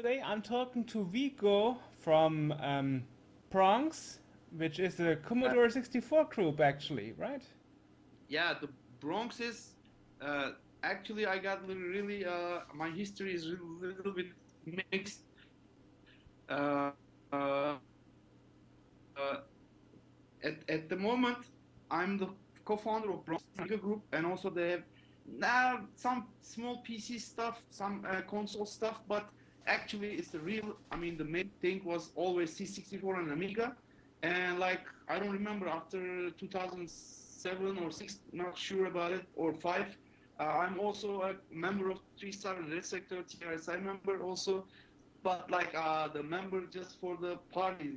Today I'm talking to Vigo from Bronx, which is a Uh, Commodore 64 group, actually, right? yeah, the Bronx is uh, actually I got really my history is a little bit mixed. At the moment, I'm the co-founder of Bronx Group, and also they have now some small PC stuff, some console stuff, but actually it's the real. I mean, the main thing was always C64 and Amiga, and like I don't remember after 2007 or six, not sure about it, or five. I'm also a member of Three Star and Red Sector TRSI member also, but like the member just for the party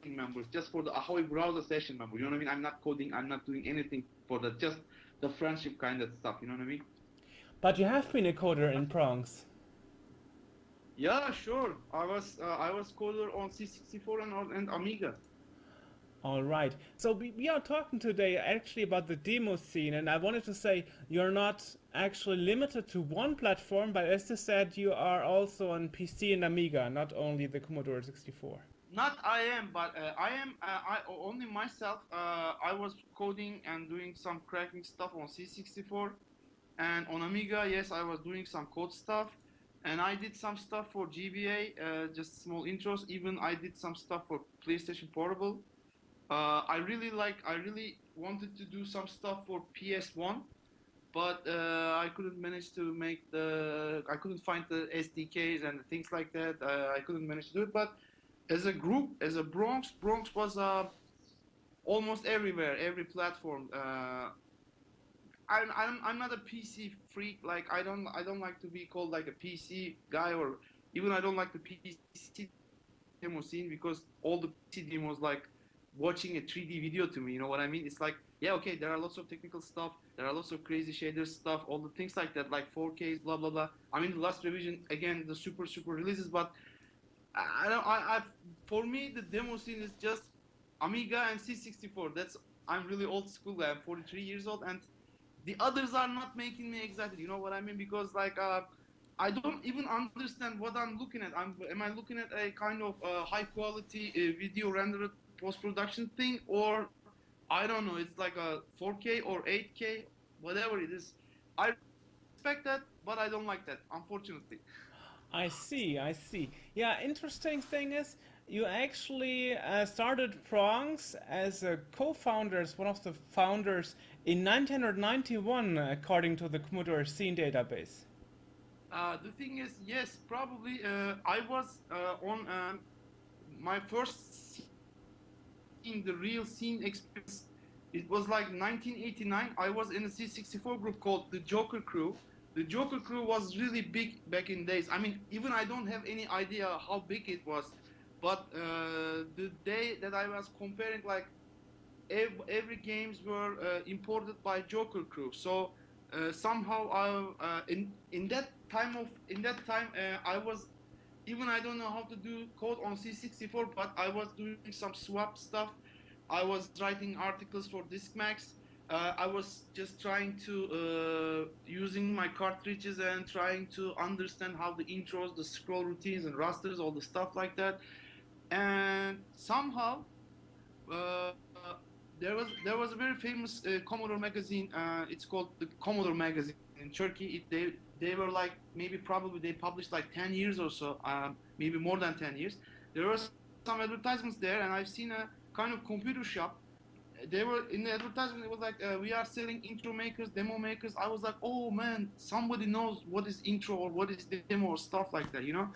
members, just for the Ahoy browser session member. You know what I mean? I'm not coding. I'm not doing anything for that. Just the friendship kind of stuff. You know what I mean? But you have been a coder in Bronx. Yeah, sure. I was coder on C64 and Amiga. All right. So we are talking today actually about the demo scene, and I wanted to say you're not actually limited to one platform, but as you said, you are also on PC and Amiga, not only the Commodore 64. Not I am, but I am. I only myself. I was coding and doing some cracking stuff on C64, and on Amiga. Yes, I was doing some code stuff, and I did some stuff for GBA, just small intros. Even I did some stuff for PlayStation Portable. I really wanted to do some stuff for PS1, but I couldn't manage to make I couldn't find the SDKs and things like that. I couldn't manage to do it. But as a group, as a Bronx was almost everywhere, every platform. I'm not a PC freak. Like I don't like to be called like a PC guy, or even I don't like the PC demo scene because all the PC demos like watching a 3D video to me. You know what I mean? It's like, yeah, okay, there are lots of technical stuff, there are lots of crazy shaders stuff, all the things like that, like 4Ks, blah blah blah. I mean, the last revision again, the super releases, but I don't. For me, the demo scene is just Amiga and C64. I'm really old school guy. I'm 43 years old, and the others are not making me excited. You know what I mean? Because like I don't even understand what I'm looking at. Am I looking at a kind of high quality video rendered post production thing, or I don't know. It's like a 4K or 8K, whatever it is. I respect that, but I don't like that, unfortunately. I see, I see. Yeah, interesting thing is you actually started Bronx as a co-founder, as one of the founders in 1991, according to the Commodore Scene database. The thing is, yes, probably I was on my first scene, the real scene experience. It was like 1989. I was in a C64 group called the Joker Crew. The Joker Crew was really big back in days. I mean, even I don't have any idea how big it was, but the day that I was comparing, like every games were imported by Joker Crew. So somehow in that time I was, even I don't know how to do code on C64, but I was doing some swap stuff. I was writing articles for Discmax. I was just trying to using my cartridges and trying to understand how the intros, the scroll routines and rasters, all the stuff like that. And somehow uh, there was a very famous Commodore magazine. It's called the Commodore magazine in Turkey. They were like, maybe probably they published like 10 years or so, maybe more than 10 years. There were some advertisements there, and I've seen a kind of computer shop. They were in the advertisement. It was like, we are selling intro makers, demo makers. I was like, oh man, somebody knows what is intro or what is demo or stuff like that, you know.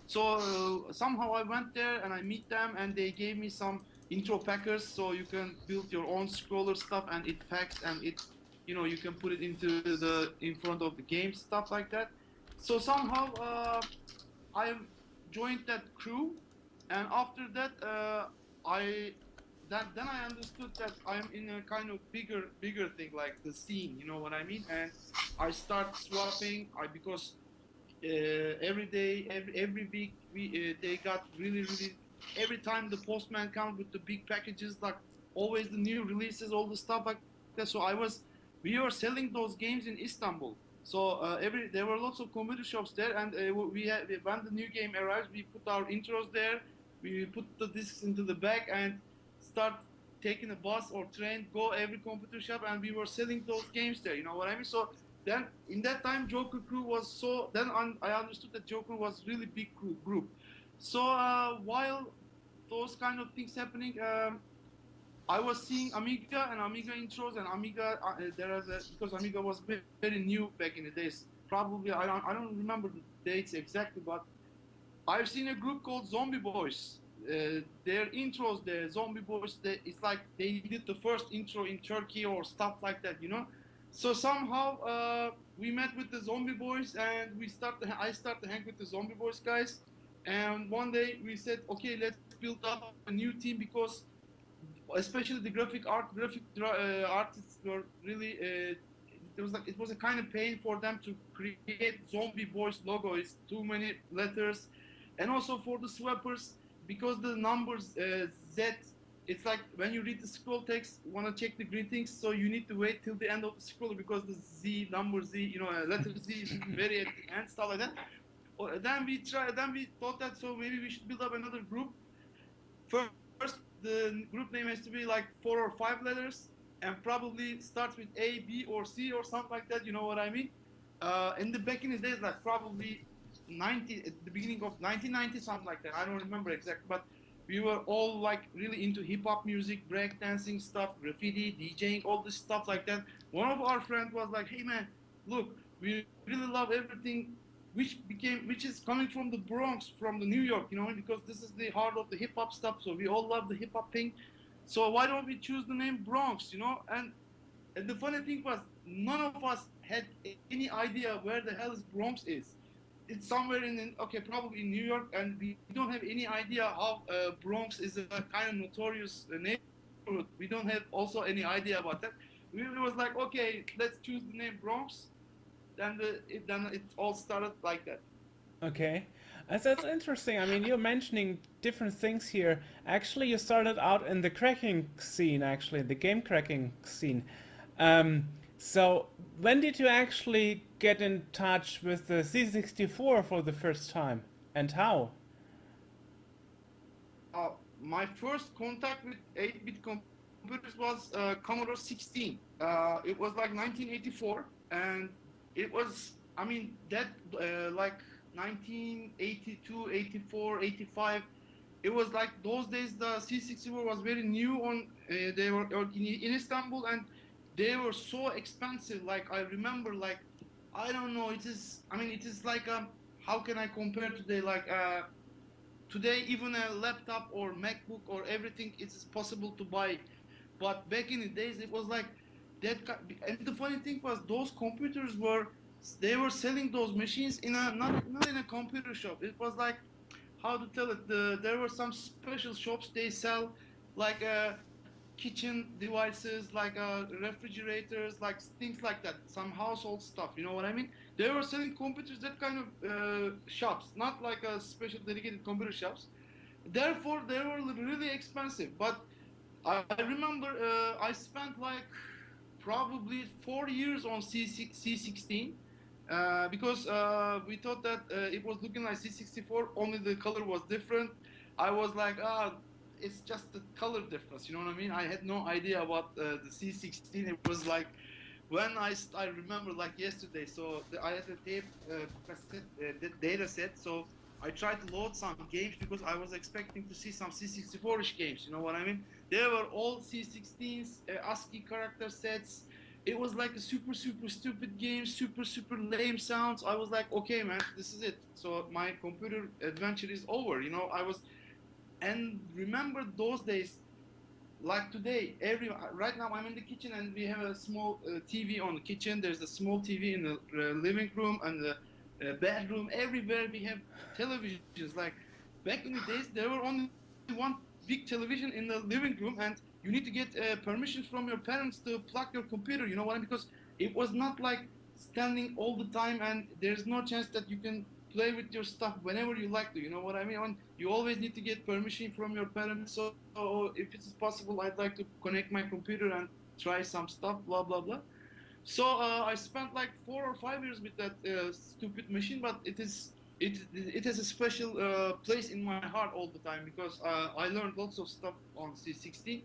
So somehow I went there and I meet them, and they gave me some intro packers so you can build your own scroller stuff, and it packs, and it, you know, you can put it into the in front of the game, stuff like that. So somehow I joined that crew, and after that I then I understood that I'm in a kind of bigger thing, like the scene, you know what I mean. And I start swapping, because every day, every week, they got really, every time the postman comes with the big packages, like always the new releases, all the stuff like that. So we were selling those games in Istanbul. So every there were lots of computer shops there, and we had, when the new game arrives, we put our intros there. We put the discs into the back and start taking a bus or train, go every computer shop, and we were selling those games there. You know what I mean? So then in that time, Joker Crew was so. Then I understood that Joker was really big group. So while those kind of things happening, I was seeing Amiga and Amiga intros and Amiga. There was because Amiga was very new back in the days. Probably I don't remember the dates exactly, but I've seen a group called Zombie Boys. Their intros, the Zombie Boys, it's like they did the first intro in Turkey or stuff like that, you know. So somehow we met with the Zombie Boys and I start to hang with the Zombie Boys guys. And one day we said, okay, let's build up a new team because especially the graphic artists were really it was a kind of pain for them to create Zombie Boys logo. It's too many letters, and also for the swappers because the numbers Z. It's like when you read the scroll text, want to check the greetings, so you need to wait till the end of the scroll because the Z number Z, letter Z is very at the end, stuff like that. Or then we thought that so maybe we should build up another group. First, the group name has to be like 4 or 5 letters, and probably starts with A, B, or C, or something like that. You know what I mean? In the back in the days, like probably 90 at the beginning of 1990, something like that. I don't remember exactly, but we were all like really into hip hop music, breakdancing stuff, graffiti, DJing, all this stuff like that. One of our friends was like, "Hey man, look, we really love everything which is coming from the Bronx, from the New York, because this is the heart of the hip hop stuff. So we all love the hip hop thing. So why don't we choose the name Bronx? And the funny thing was, none of us had any idea where the hell is Bronx is. It's somewhere okay, probably in New York, and we don't have any idea how Bronx is a kind of notorious neighborhood. We don't have also any idea about that. We was like, okay, let's choose the name Bronx. Then it all started like that. Okay. That's interesting. I mean, you're mentioning different things here. Actually, you started out in the cracking scene, actually, the game cracking scene. Um, so, when did you actually get in touch with the C64 for the first time? And how? My first contact with 8-bit computers was Commodore 16. It was like 1984, and it was, I mean, that like 1982, 84, 85. It was like those days the C64 was very new on. They were in Istanbul, and they were so expensive. Like I remember, like I don't know. It is. I mean, it is like how can I compare today? Like today even a laptop or MacBook or everything is possible to buy, but back in the days it was like that. And the funny thing was those computers were they were selling those machines in a not in a computer shop. It was like how to tell it. There were some special shops they sell like kitchen devices, like refrigerators, like things like that, some household stuff. You know what I mean? They were selling computers, that kind of shops, not like a special dedicated computer shops. Therefore, they were really expensive. But I remember I spent like probably 4 years on C16 because we thought that it was looking like C64, only the color was different. I was like, it's just the color difference. You know what I mean? I had no idea about the C16. It was like when I remember like yesterday. So I had a tape cassette, data set. So I tried to load some games because I was expecting to see some C64ish games. You know what I mean? They were all C16s, ASCII character sets. It was like a super super stupid game, super super lame sounds. I was like, okay, man, this is it. So my computer adventure is over. I was, and remember those days like today. Every Right now I'm in the kitchen and we have a small TV on the kitchen. There's a small TV in the living room and the bedroom. Everywhere we have televisions. Like back in the days, there were only one big television in the living room, and you need to get permission from your parents to plug your computer. You know what I mean? Because it was not like standing all the time, and there's no chance that you can play with your stuff whenever you like to. You know what I mean? You always need to get permission from your parents. So if it's possible, I'd like to connect my computer and try some stuff. Blah blah blah. So I spent like 4 or 5 years with that stupid machine, but it has a special place in my heart all the time because I learned lots of stuff on C16.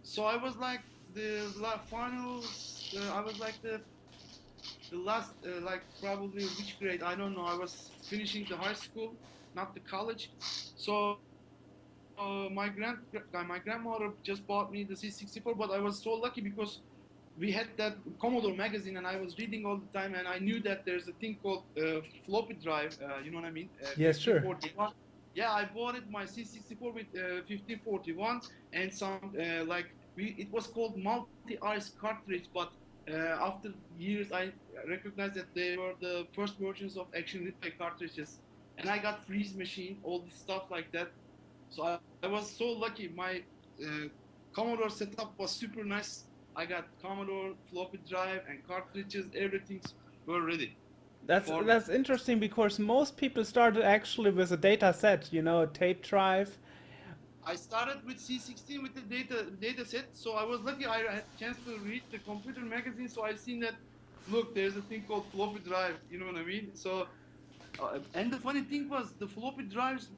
So I was like the finals. I was like the last like probably which grade I don't know. I was finishing the high school, not the college. So my grandmother just bought me the C64, but I was so lucky because we had that Commodore magazine and I was reading all the time and I knew that there's a thing called floppy drive, you know what I mean, Yes, sure. 1541. Yeah, I bought it my C64 with 1541 and some it was called multi-ice cartridge, but after years I recognized that they were the first versions of action replay cartridges, and I got freeze machine, all this stuff like that. So I was so lucky. My uh, Commodore setup was super nice. I got Commodore floppy drive and cartridges. Everything were ready for me. That's interesting because most people started actually with a data set, a tape drive. I started with C16 with the data set. So I was lucky. I had a chance to read the computer magazine. So I seen that. Look, there's a thing called floppy drive. You know what I mean? So and the funny thing was the floppy drives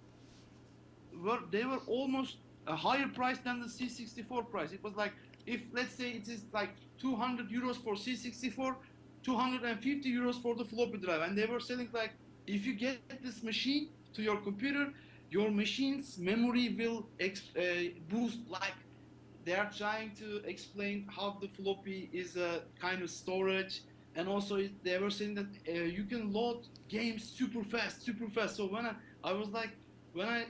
were almost a higher price than the C64 price. It was like if let's say it is like 200 euros for C64, 250 euros for the floppy drive, and they were selling like if you get this machine to your computer, your machine's memory will boost like they are trying to explain how the floppy is a kind of storage, and also they were saying that you can load games super fast, super fast. So I was like, when I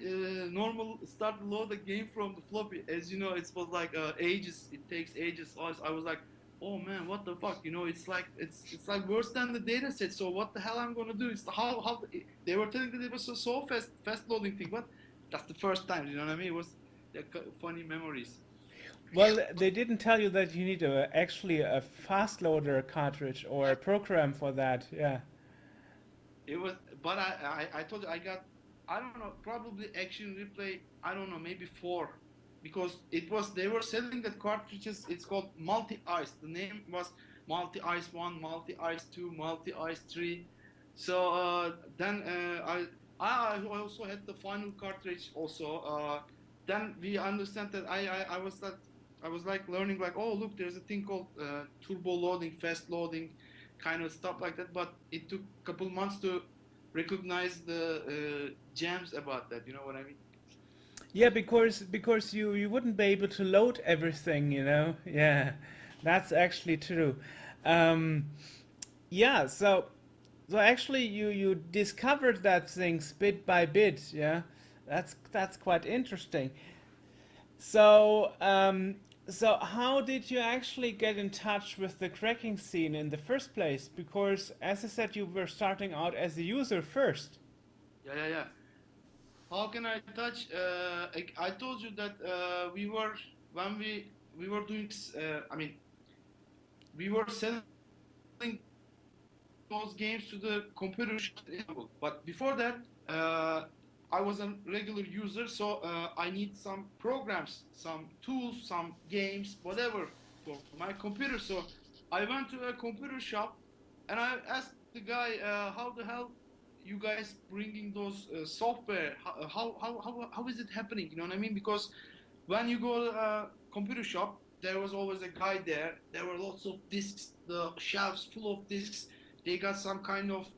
normal start to load a game from the floppy, as you know, it was like ages. It takes ages. I was like, oh man, what the fuck? It's like worse than the data set. So what the hell I'm gonna do? It's how they were telling that it was so fast loading thing, but that's the first time. You know what I mean? It was funny memories. Well, they didn't tell you that you need actually a fast loader cartridge or a program for that. Yeah. It was, but I told you I got, I don't know, probably action replay. I don't know, maybe four, because it was they were selling that cartridges. It's called multi ice. The name was multi ice one, multi ice two, multi ice three. So then I also had the final cartridge also. Then we understand that I was like learning like, oh look, there's a thing called turbo loading, fast loading, kind of stuff like that. But it took a couple months to recognize the gems about that. You know what I mean? Yeah, because you wouldn't be able to load everything. Yeah, that's actually true. Um, yeah, so actually you discovered that things bit by bit. Yeah, that's quite interesting. So so how did you actually get in touch with the cracking scene in the first place? Because as I said, you were starting out as a user first. Yeah. How can I touch? I told you that we were when we were doing. I mean, we were selling those games to the computer shops in Istanbul. But before that, I was a regular user, so I need some programs, some tools, some games, whatever for my computer. So I went to a computer shop and I asked the guy, "How the hell you guys bringing those software? How is it happening? You know what I mean? Because when you go to a computer shop, there was always a guy there. There were lots of discs, the shelves full of discs. They got some kind of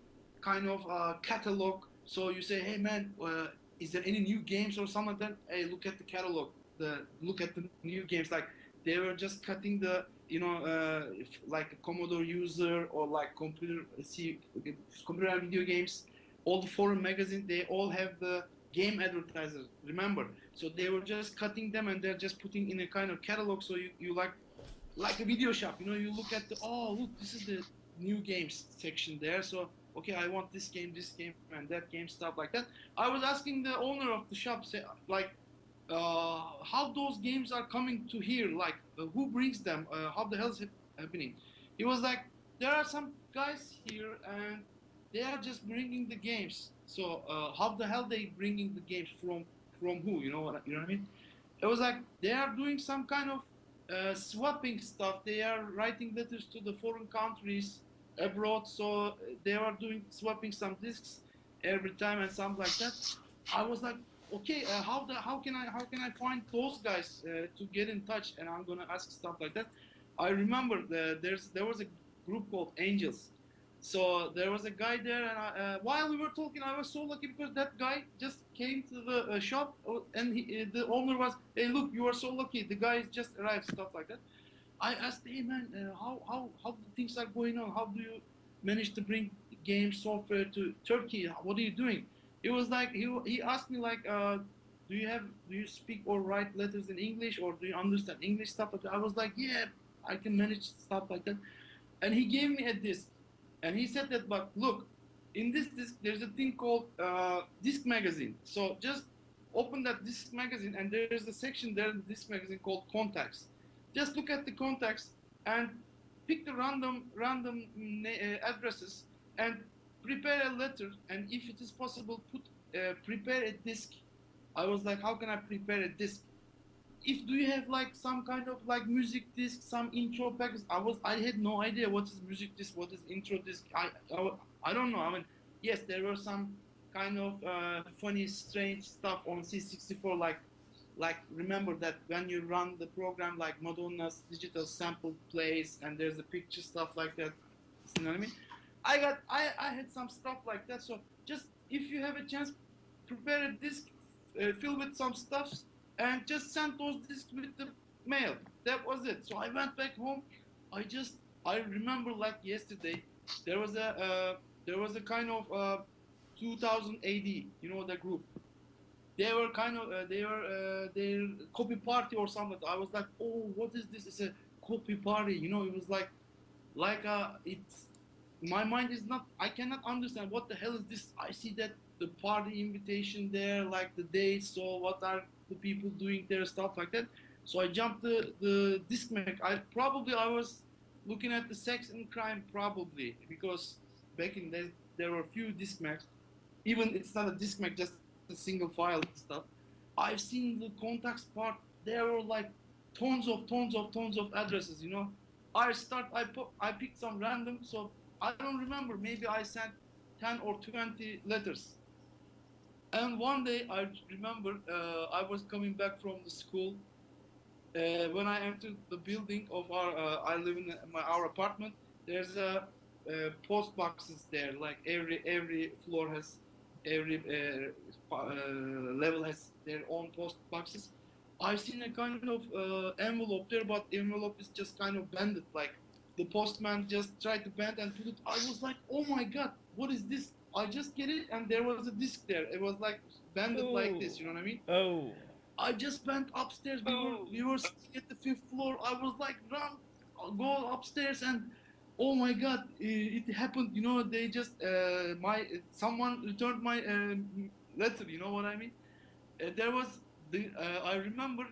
catalog. So you say, hey man, is there any new games or something like that? Hey, look at the catalog. Look at the new games. Like they were just cutting the like a Commodore user or like computer and video games. All the foreign magazines, they all have the game advertisers. Remember, so they were just cutting them and they're just putting in a kind of catalog. So you like a video shop. You look at the, oh look, this is the new games section there. So okay, I want this game, and that game, stuff like that. I was asking the owner of the shop, say like, how those games are coming to here? Like, who brings them? How the hell is it happening? He was like, there are some guys here and they are just bringing the games. So how the hell they bringing the games from who? You know what I mean? It was like they are doing some kind of swapping stuff. They are writing letters to the foreign countries abroad, so they are doing swapping some discs every time and something like that. I was like, okay, how can I find those guys to get in touch? And I'm gonna ask stuff like that. I remember there was a group called Angels. So there was a guy there, and while we were talking, I was so lucky because that guy just came to the shop, and the owner was, "Hey, look, you are so lucky. The guy just arrived," stuff like that. I asked, "Hey, man, how things are going on? How do you manage to bring game software to Turkey? What are you doing?" It was like he asked me like, do you speak or write letters in English, or do you understand English stuff like that? I was like, "Yeah, I can manage stuff like that." And he gave me a disc, and he said that, "But look, in this disc there's a thing called disc magazine. So just open that disc magazine, and there's a section there in the disc magazine called contacts. Just look at the contacts and pick the random addresses and prepare a letter. And if it is possible, prepare a disc." I was like, "How can I prepare a disc? If do you have like some kind of like music disc, some intro package?" I had no idea what is music disc, what is intro disc. I don't know. I mean, yes, there were some kind of funny, strange stuff on C64, like remember that when you run the program, like Madonna's digital sample plays, and there's a picture stuff like that. You know what I mean? I had some stuff like that. So just if you have a chance, prepare a disc, fill with some stuffs, and just send those discs with the mail. That was it. So I went back home. I remember like yesterday, there was a kind of 2000 AD. You know the group. They were kind of they were their copy party or something. I was like, "Oh, what is this? It's a copy party." It was like it's my mind is not, I cannot understand what the hell is this. I see that the party invitation there, like the dates, so what are the people doing there, stuff like that. So I jumped the discmac. I was looking at the sex and crime, probably because back in days there were few discmacs. Even it's not a discmac, just a single file stuff. I've seen the contacts part. There were like tons of addresses. I picked some random, so I don't remember. Maybe I sent 10 or 20 letters. And one day I remember I was coming back from the school. When I entered the building of I live in our apartment. There's a post boxes there. Like every floor has, every level has their own post boxes. I've seen a kind of envelope there, but envelope is just kind of bended. Like the postman just tried to bend and put it. I was like, "Oh my god, what is this?" I just get it, and there was a disc there. It was like bended like Oh, this. You know what I mean? oh, I just went upstairs. We were sitting at the fifth floor. I was like, "Run, go upstairs!" And oh my god, it happened. They just my someone returned my letter. You know what I mean? There was I remember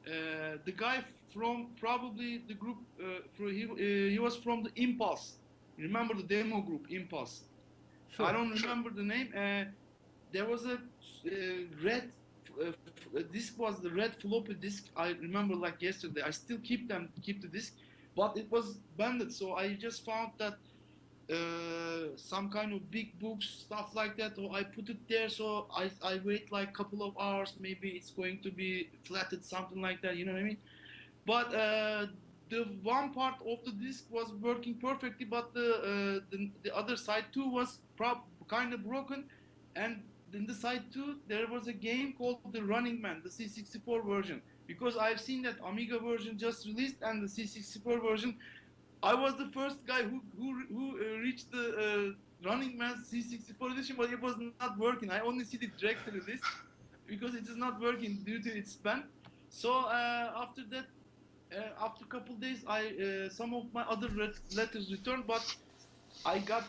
the guy from probably the group. He was from the Impulse. Remember the demo group Impulse? I sure. don't remember the name. There was a red disc, was the red floppy disk. I remember like yesterday. I still keep the disc, but it was bended. So I just found that some kind of big books, stuff like that. So I put it there. So I wait like couple of hours. Maybe it's going to be flattened, something like that. You know what I mean? But the one part of the disc was working perfectly, but the other side too was kind of broken. And in the side two, there was a game called the Running Man, the C64 version. Because I've seen that Amiga version just released, and the C64 version, I was the first guy who reached the Running Man C64 edition, but it was not working. I only see the directory list because it is not working due to its ban. So after that, after a couple days, I some of my other letters returned, but I got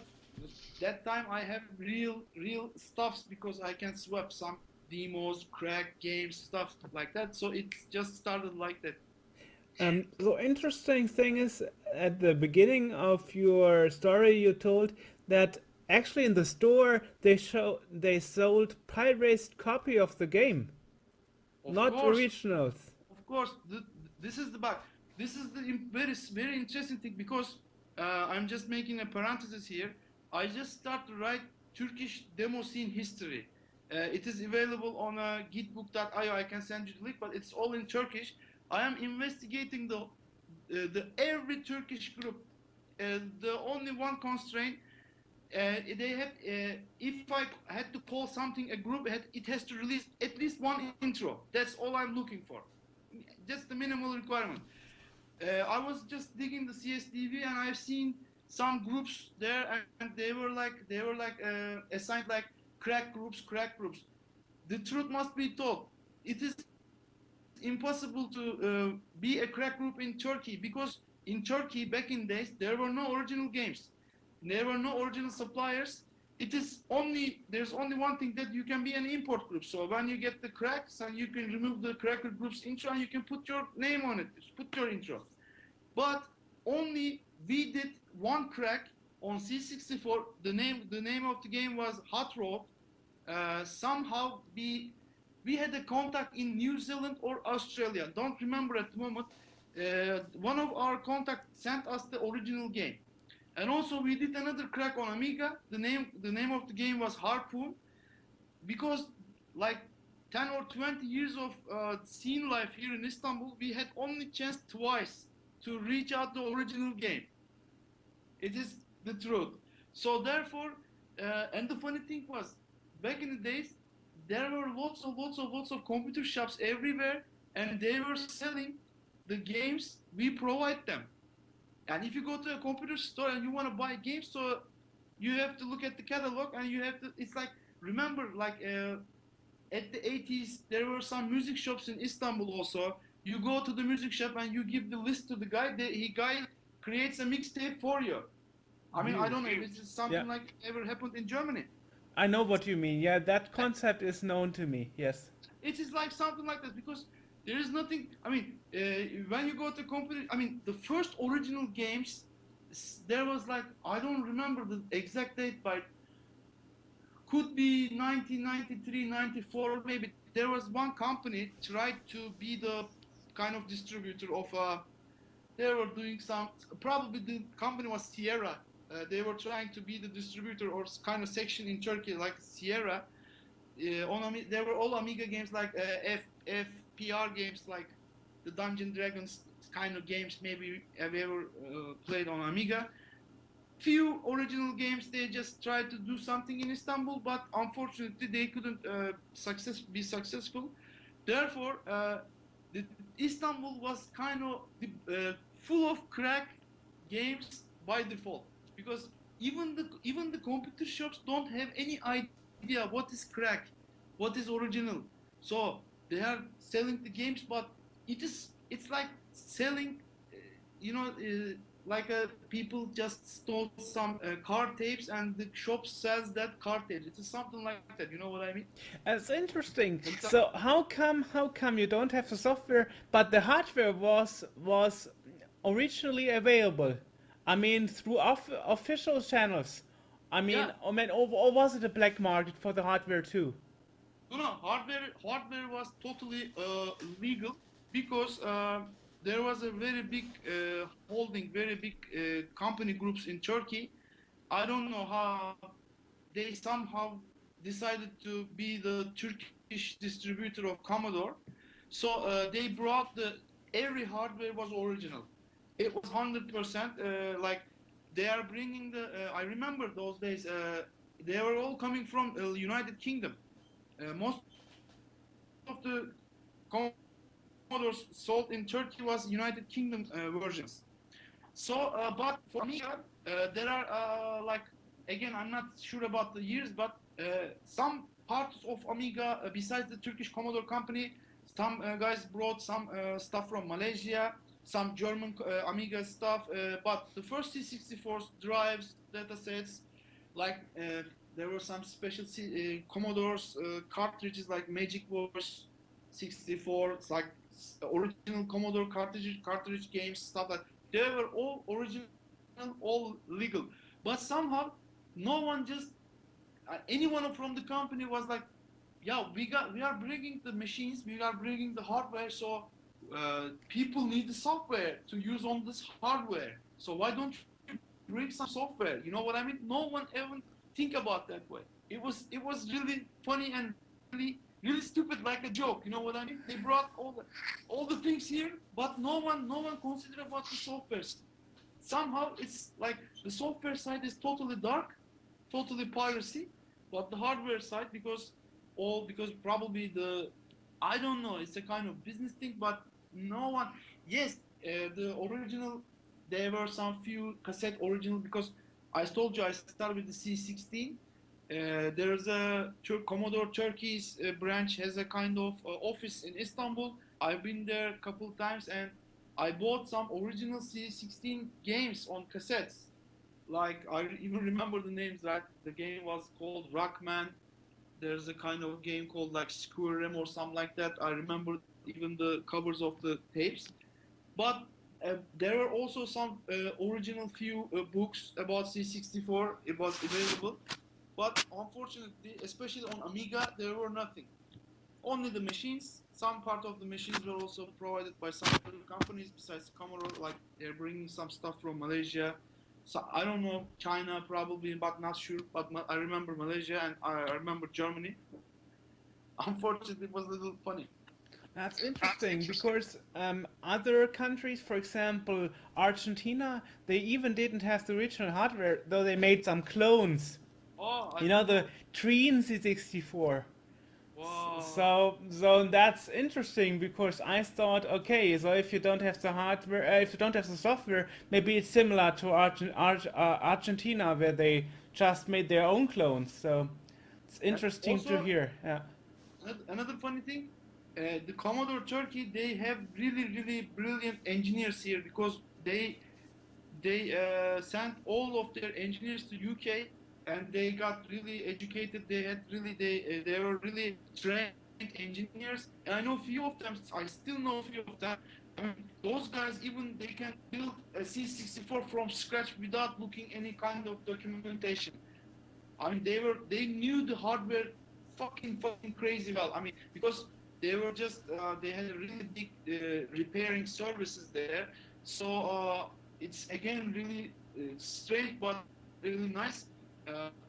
that time I have real stuffs because I can swap some demos, crack games, stuff like that. So it just started like that. The interesting thing is, at the beginning of your story, you told that actually in the store they sold pirated copy of the game, Of not course, originals. of course, the this is the bug. This is the very interesting thing because I'm just making a parenthesis here. I just start to write Turkish Demoscene history. It is available on gitbook.io. I can send you the link, but it's all in Turkish. I am investigating the every Turkish group. The only one constraint they have. If I had to call something a group, it has to release at least one intro. That's all I'm looking for. Just the minimal requirement. I was just digging the CSDV and I've seen some groups there, and they were like assigned like crack groups, crack groups. The truth must be told. It is impossible to be a crack group in Turkey because in Turkey back in days there were no original games, there were no original suppliers. There's only one thing that you can be an import group. So when you get the cracks and you can remove the cracker group's intro and you can put your name on it, put your intro. But only we did one crack on C64. The name of the game was Hot Rod. Somehow we had a contact in New Zealand or Australia. Don't remember at the moment. One of our contacts sent us the original game. And also we did another crack on Amiga. The name of the game was Harpoon, because like 10 or 20 years of scene life here in Istanbul, we had only chance twice to reach out the original game. It is the truth. So therefore, and the funny thing was, back in the days, there were lots of computer shops everywhere, and they were selling the games we provide them. And if you go to a computer store and you want to buy games, so you have to look at the catalog and you have to. It's like, remember, like at the 80s, there were some music shops in Istanbul also. You go to the music shop and you give the list to the guy. The guy creates a mixtape for you. I mean, I don't know if it's something Yeah. like ever happened in Germany. I know what you mean. Yeah, that concept is known to me. Yes. It is like something like this because there is nothing. I mean, when you go to computer, I mean, the first original games, there was like, I don't remember the exact date, but could be 1993, 94, maybe. There was one company tried to be the kind of distributor of. They were doing some. Probably the company was Sierra. They were trying to be the distributor or kind of section in Turkey, like Sierra. There were all Amiga games like FPR games, like the Dungeon Dragons kind of games. Maybe have you ever played on Amiga? Few original games. They just tried to do something in Istanbul, but unfortunately they couldn't be successful. Therefore, the Istanbul was kind of full of crack games by default, because even the computer shops don't have any idea what is crack, what is original. So they are selling the games, but it's like selling, you know. Like people just stole some card tapes and the shop sells that card tapes. It is something like that. You know what I mean? That's interesting. So how come you don't have the software, but the hardware was originally available? I mean, through official channels. Yeah. Or was it a black market for the hardware too? No, hardware was totally legal because there was a very big holding, very big company groups in Turkey. I don't know how they somehow decided to be the Turkish distributor of Commodore. So they brought every hardware was original. It was 100%. Like they are bringing I remember those days. They were all coming from United Kingdom. Most of the Commodores sold in Turkey was United Kingdom versions. So, but for Amiga, there are like, again, I'm not sure about the years, but some parts of Amiga, besides the Turkish Commodore company, some guys brought some stuff from Malaysia, some German Amiga stuff. But the first C64 drives, datasets, like there were some special Commodore's cartridges like Magic Wars 64. It's like original Commodore cartridge games, stuff like they were all original, all legal. But somehow, no one just anyone from the company was like, yeah, we are bringing the machines, we are bringing the hardware, so people need the software to use on this hardware. So why don't you bring some software? You know what I mean? No one ever think about that way. It was really funny and really stupid, like a joke. You know what I mean? They brought all the things here, but no one considered about the software side. Somehow it's like the software side is totally dark, totally piracy, but the hardware side because probably the I don't know, it's a kind of business thing, but no one. Yes, the original, there were some few cassette original because I told you I started with the C16. There's a Commodore Turkey's branch has a kind of office in Istanbul. I've been there a couple times and I bought some original C16 games on cassettes. Like I even remember the names. Right, the game was called Rockman. There's a kind of game called like Squirrem or something like that. I remember even the covers of the tapes. But there were also some original few books about C64. It was available, but unfortunately, especially on Amiga, there were nothing. Only the machines. Some part of the machines were also provided by some other companies besides Commodore. Like they're bringing some stuff from Malaysia. So I don't know China probably, but not sure. But I remember Malaysia and I remember Germany. Unfortunately, it was a little funny. That's interesting because other countries, for example, Argentina, they even didn't have the original hardware, though they made some clones. Oh, I You know, didn't the know. Treen C64. Wow. So that's interesting because I thought, okay, so if you don't have the hardware, if you don't have the software, maybe it's similar to Argentina where they just made their own clones. So it's And interesting to also hear. Yeah. another funny thing, the Commodore Turkey they have really brilliant engineers here because they sent all of their engineers to UK and they got really educated. They had really they were really trained engineers. And I know few of them. I still know few of them. I mean, those guys even they can build a C64 from scratch without looking any kind of documentation. I mean, they knew the hardware fucking crazy well. I mean, because they were just they had a really big repairing services there. So it's again really strange but really nice.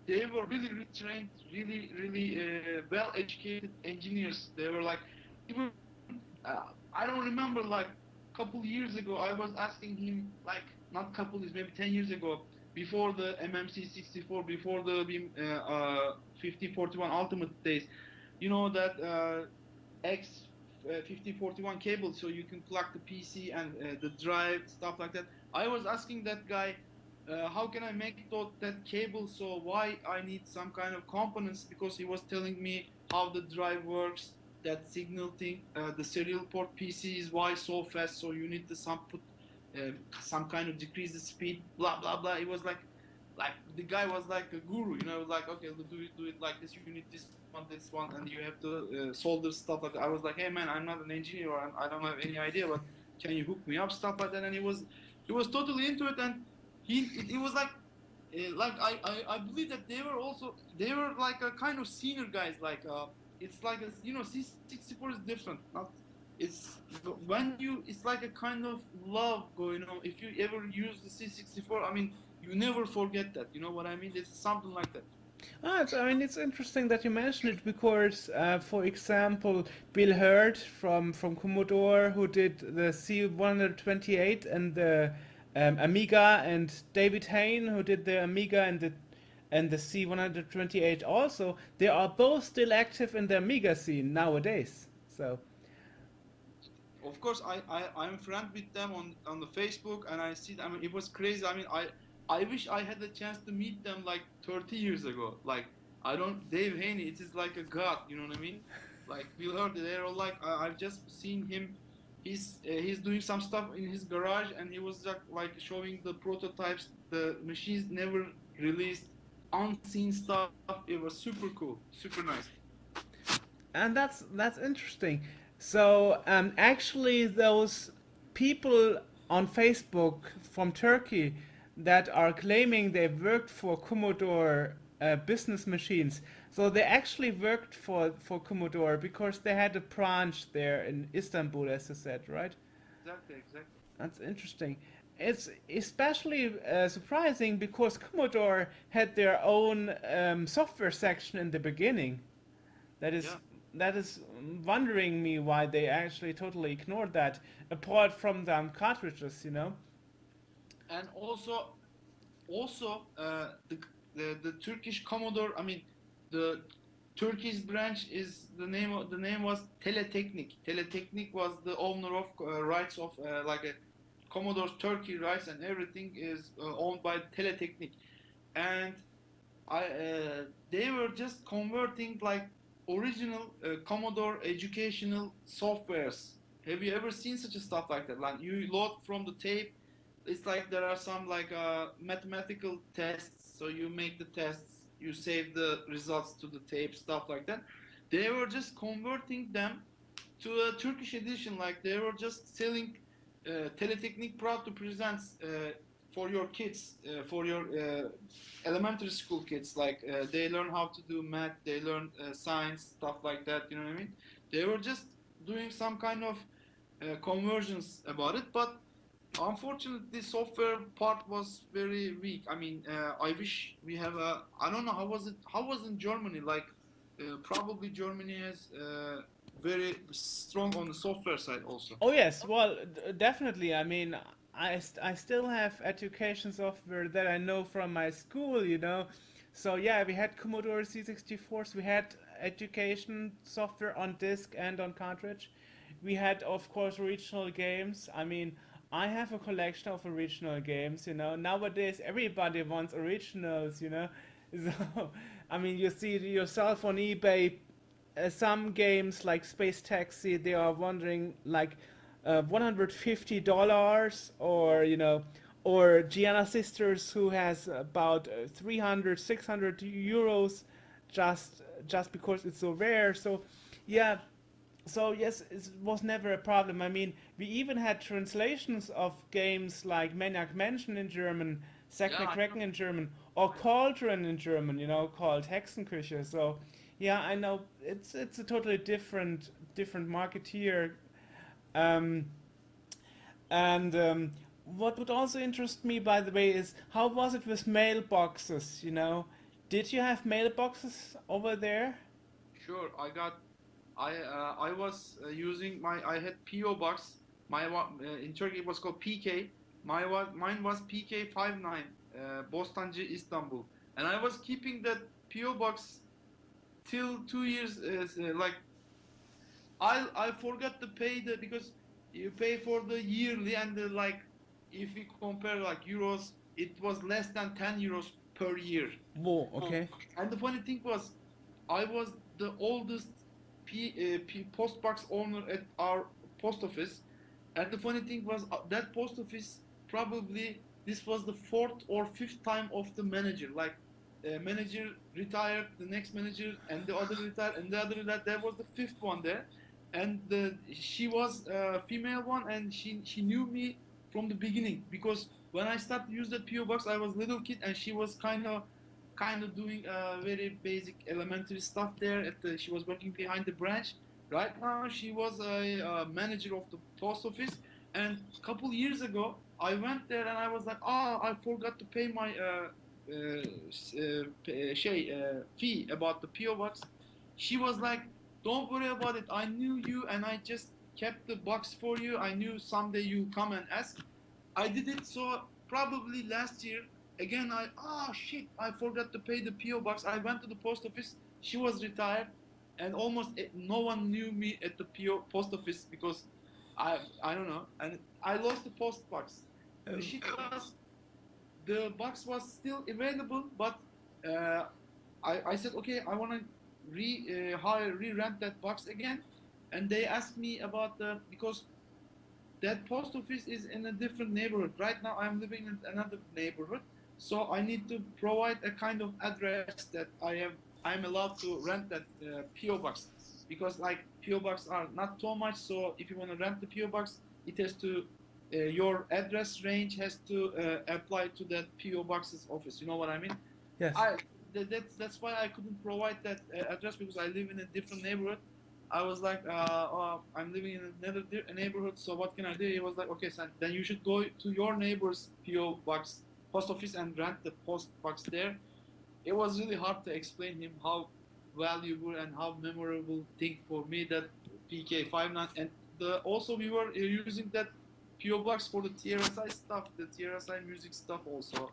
They were really trained, really well educated engineers. They were like even I don't remember like couple years ago I was asking him like not couple years maybe 10 years ago before the MMC 64 before the 5041 Ultimate days, you know that X 5041 cable so you can plug the PC and the drive stuff like that. I was asking that guy how can I make that cable so why I need some kind of components because he was telling me how the drive works, that signal thing, the serial port PC is why so fast so you need to some put some kind of decrease the speed blah blah blah. It was like the guy was like a guru, you know, like okay do it like this, you need this one and you have to solder stuff like that. I was like hey man, I'm not an engineer or I don't have any idea but can you hook me up stuff like that. And he was totally into it and it was like I believe that they were like a kind of senior guys like it's like a, you know C64 is different not it's when you it's like a kind of love going on if you ever use the C64. I mean you never forget that, you know what I mean, it's something like that. I mean, it's interesting that you mention it because, for example, Bill Hurd from Commodore, who did the C128 and the Amiga, and David Hayne, who did the Amiga and the C128 also, they are both still active in the Amiga scene nowadays. So, Of course I'm friend with them on the Facebook and I see, I mean it was crazy. I mean I wish I had the chance to meet them like 30 years ago. Like I don't Dave Haney, it is like a god, you know what I mean? Like we heard they're all like I've just seen him. He's doing some stuff in his garage and he was like showing the prototypes, the machines never released, unseen stuff. It was super cool, super nice. and that's interesting. So, actually, those people on Facebook from Turkey that are claiming they worked for Commodore business machines. So they actually worked for Commodore because they had a branch there in Istanbul, as you said, right? Exactly, exactly. That's interesting. It's especially surprising because Commodore had their own software section in the beginning. That is Yeah, that is wondering me why they actually totally ignored that, apart from the cartridges, you know. and also the Turkish Commodore. I mean, the Turkish branch is the name was Teleteknik. Teleteknik was the owner of rights of like a Commodore Turkey rights, and everything is owned by Teleteknik. And they were just converting like original Commodore educational softwares. Have you ever seen such a stuff like that? Like you load from the tape. It's like there are some like mathematical tests. So you make the tests, you save the results to the tape, stuff like that. They were just converting them to a Turkish edition. Like they were just selling Teleteknik proud to present for your kids, for your elementary school kids. Like they learn how to do math, they learn science, stuff like that. You know what I mean? They were just doing some kind of conversions about it, but unfortunately, software part was very weak. I mean, I wish we have a. I don't know how was it. How was in Germany? Like, probably Germany is very strong on the software side also. Oh yes, well, definitely. I mean, I still have education software that I know from my school, you know. So yeah, we had Commodore C64s. We had education software on disk and on cartridge. We had, of course, original games. I mean, I have a collection of original games. You know, nowadays everybody wants originals. You know, so I mean, you see yourself on eBay some games like Space Taxi, they are wondering like $150, or you know, or Gianna Sisters who has about 300, 600 euros, just because it's so rare. So yeah, so yes, it was never a problem. I mean, we even had translations of games like Maniac Mansion in German, Zack Yeah, I know. McCracken in German, or Cauldron in German, you know, called Hexenküche. So yeah, I know it's a totally different market here. Um, and what would also interest me, by the way, is how was it with mailboxes? You know, did you have mailboxes over there? Sure, I got. I was using my. I had PO box. In Turkey it was called PK. Mine was PK 59, Bostancı Istanbul, and I was keeping that PO box till 2 years. Like I forgot to pay the because you pay for the yearly and the like. If we compare like euros, it was less than 10 euros per year. Whoa, So, okay. and the funny thing was, I was the oldest post box owner at our post office, and the funny thing was that post office probably this was the fourth or fifth time of the manager. Like manager retired, the next manager, and the other retired, and the other retired. There was the fifth one there, and she was a female one, and she knew me from the beginning because when I started to use that PO box, I was little kid, and she was kind of doing very basic elementary stuff there. She was working behind the branch. Right now, she was a manager of the post office. And a couple years ago, I went there and I was like, I forgot to pay my fee about the PO box. She was like, don't worry about it. I knew you and I just kept the box for you. I knew someday you'll come and ask. I did it. So probably last year again. Shit, I forgot to pay the PO box. I went to the post office. She was retired, and almost no one knew me at the PO post office because I don't know, and I lost the post box. The shit was the box was still available, but uh, I said okay, I want to re-rent that box again, and they asked me about the because that post office is in a different neighborhood. Right now, I'm living in another neighborhood, so I need to provide a kind of address that I'm allowed to rent that PO box because like PO box are not so much. So if you want to rent the PO box, it has to your address range has to apply to that PO box's office. You know what I mean? Yes. I that's why I couldn't provide that address because I live in a different neighborhood. I was like, oh, I'm living in another neighborhood, so what can I do? He was like, okay, son, then you should go to your neighbor's PO box, post office, and rent the post box there. It was really hard to explain him how valuable and how memorable thing for me that PK59 and the also we were using that PO box for the TRSI stuff, the TRSI music stuff also.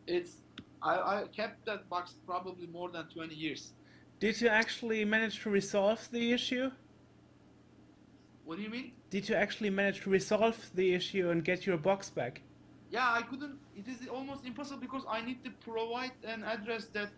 It's I kept that box probably more than 20 years. Did you actually manage to resolve the issue? What do you mean? Did you actually manage to resolve the issue and get your box back? Yeah, I couldn't. It is almost impossible because I need to provide an address that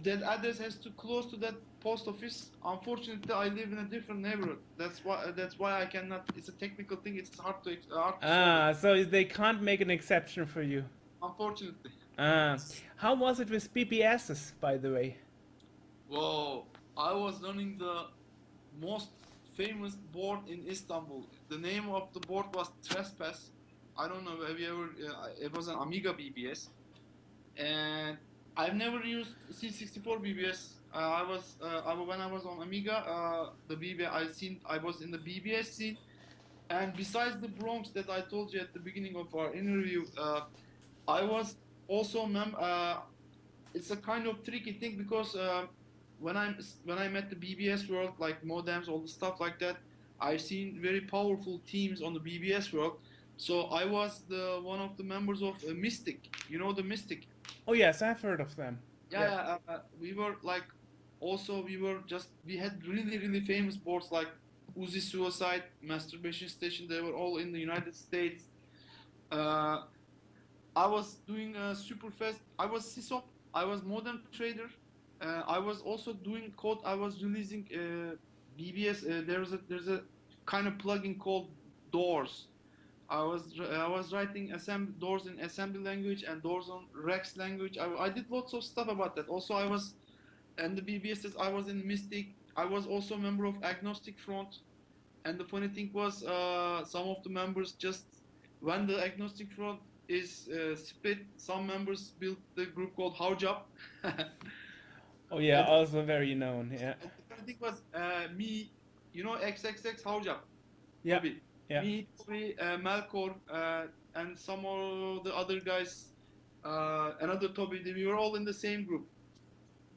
that address has to close to that post office. Unfortunately, I live in a different neighborhood. That's why I cannot. It's a technical thing. It's hard to solve it. Ah, so they can't make an exception for you. Unfortunately. Ah, how was it with BBSs, by the way? Whoa! I was running the most famous board in Istanbul. The name of the board was Trespass. I don't know. Have you ever? It was an Amiga BBS, and I've never used C64 BBS. When I was on Amiga, the BBS I was in the BBS scene, and besides the Bronx that I told you at the beginning of our interview, I was also it's a kind of tricky thing because when I'm at the BBS world, like modems, all the stuff like that, I've seen very powerful teams on the BBS world. So I was the one of the members of Mystic. You know the Mystic. Oh yes, I've heard of them. Yeah, yeah, we were like, also we had really famous boards like Uzi Suicide, Masturbation Station. They were all in the United States. Uh, I was doing super fast. I was SysOp. I was modem trader. I was also doing code. I was releasing BBS. There's a kind of plugin called Doors. I was writing doors in assembly language and doors on Rex language. I did lots of stuff about that. Also, I was and the BBSs. I was in Mystic. I was also a member of Agnostic Front. And the funny thing was, some of the members just when the Agnostic Front is split, some members built the group called How Job. Oh yeah, and, also very known. Yeah, and the funny thing was, me, XXX How Job, yeah, Toby, yeah. me, Toby, Melkor, and some of the other guys, another Toby. We were all in the same group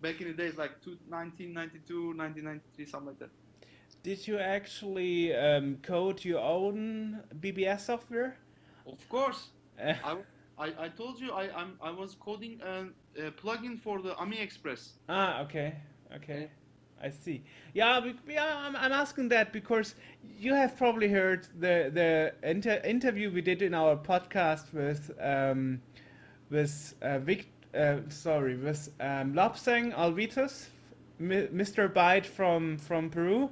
back in the days, like 1992, 1993, something like that. Did you actually code your own BBS software? Of course, Uh, I, I told you I was coding a plugin for the Ami Express. okay, Uh, okay. I see. Yeah, yeah. I'm asking that because you have probably heard the interview we did in our podcast with with Lobsang Alvitus, Mr. Byte from Peru.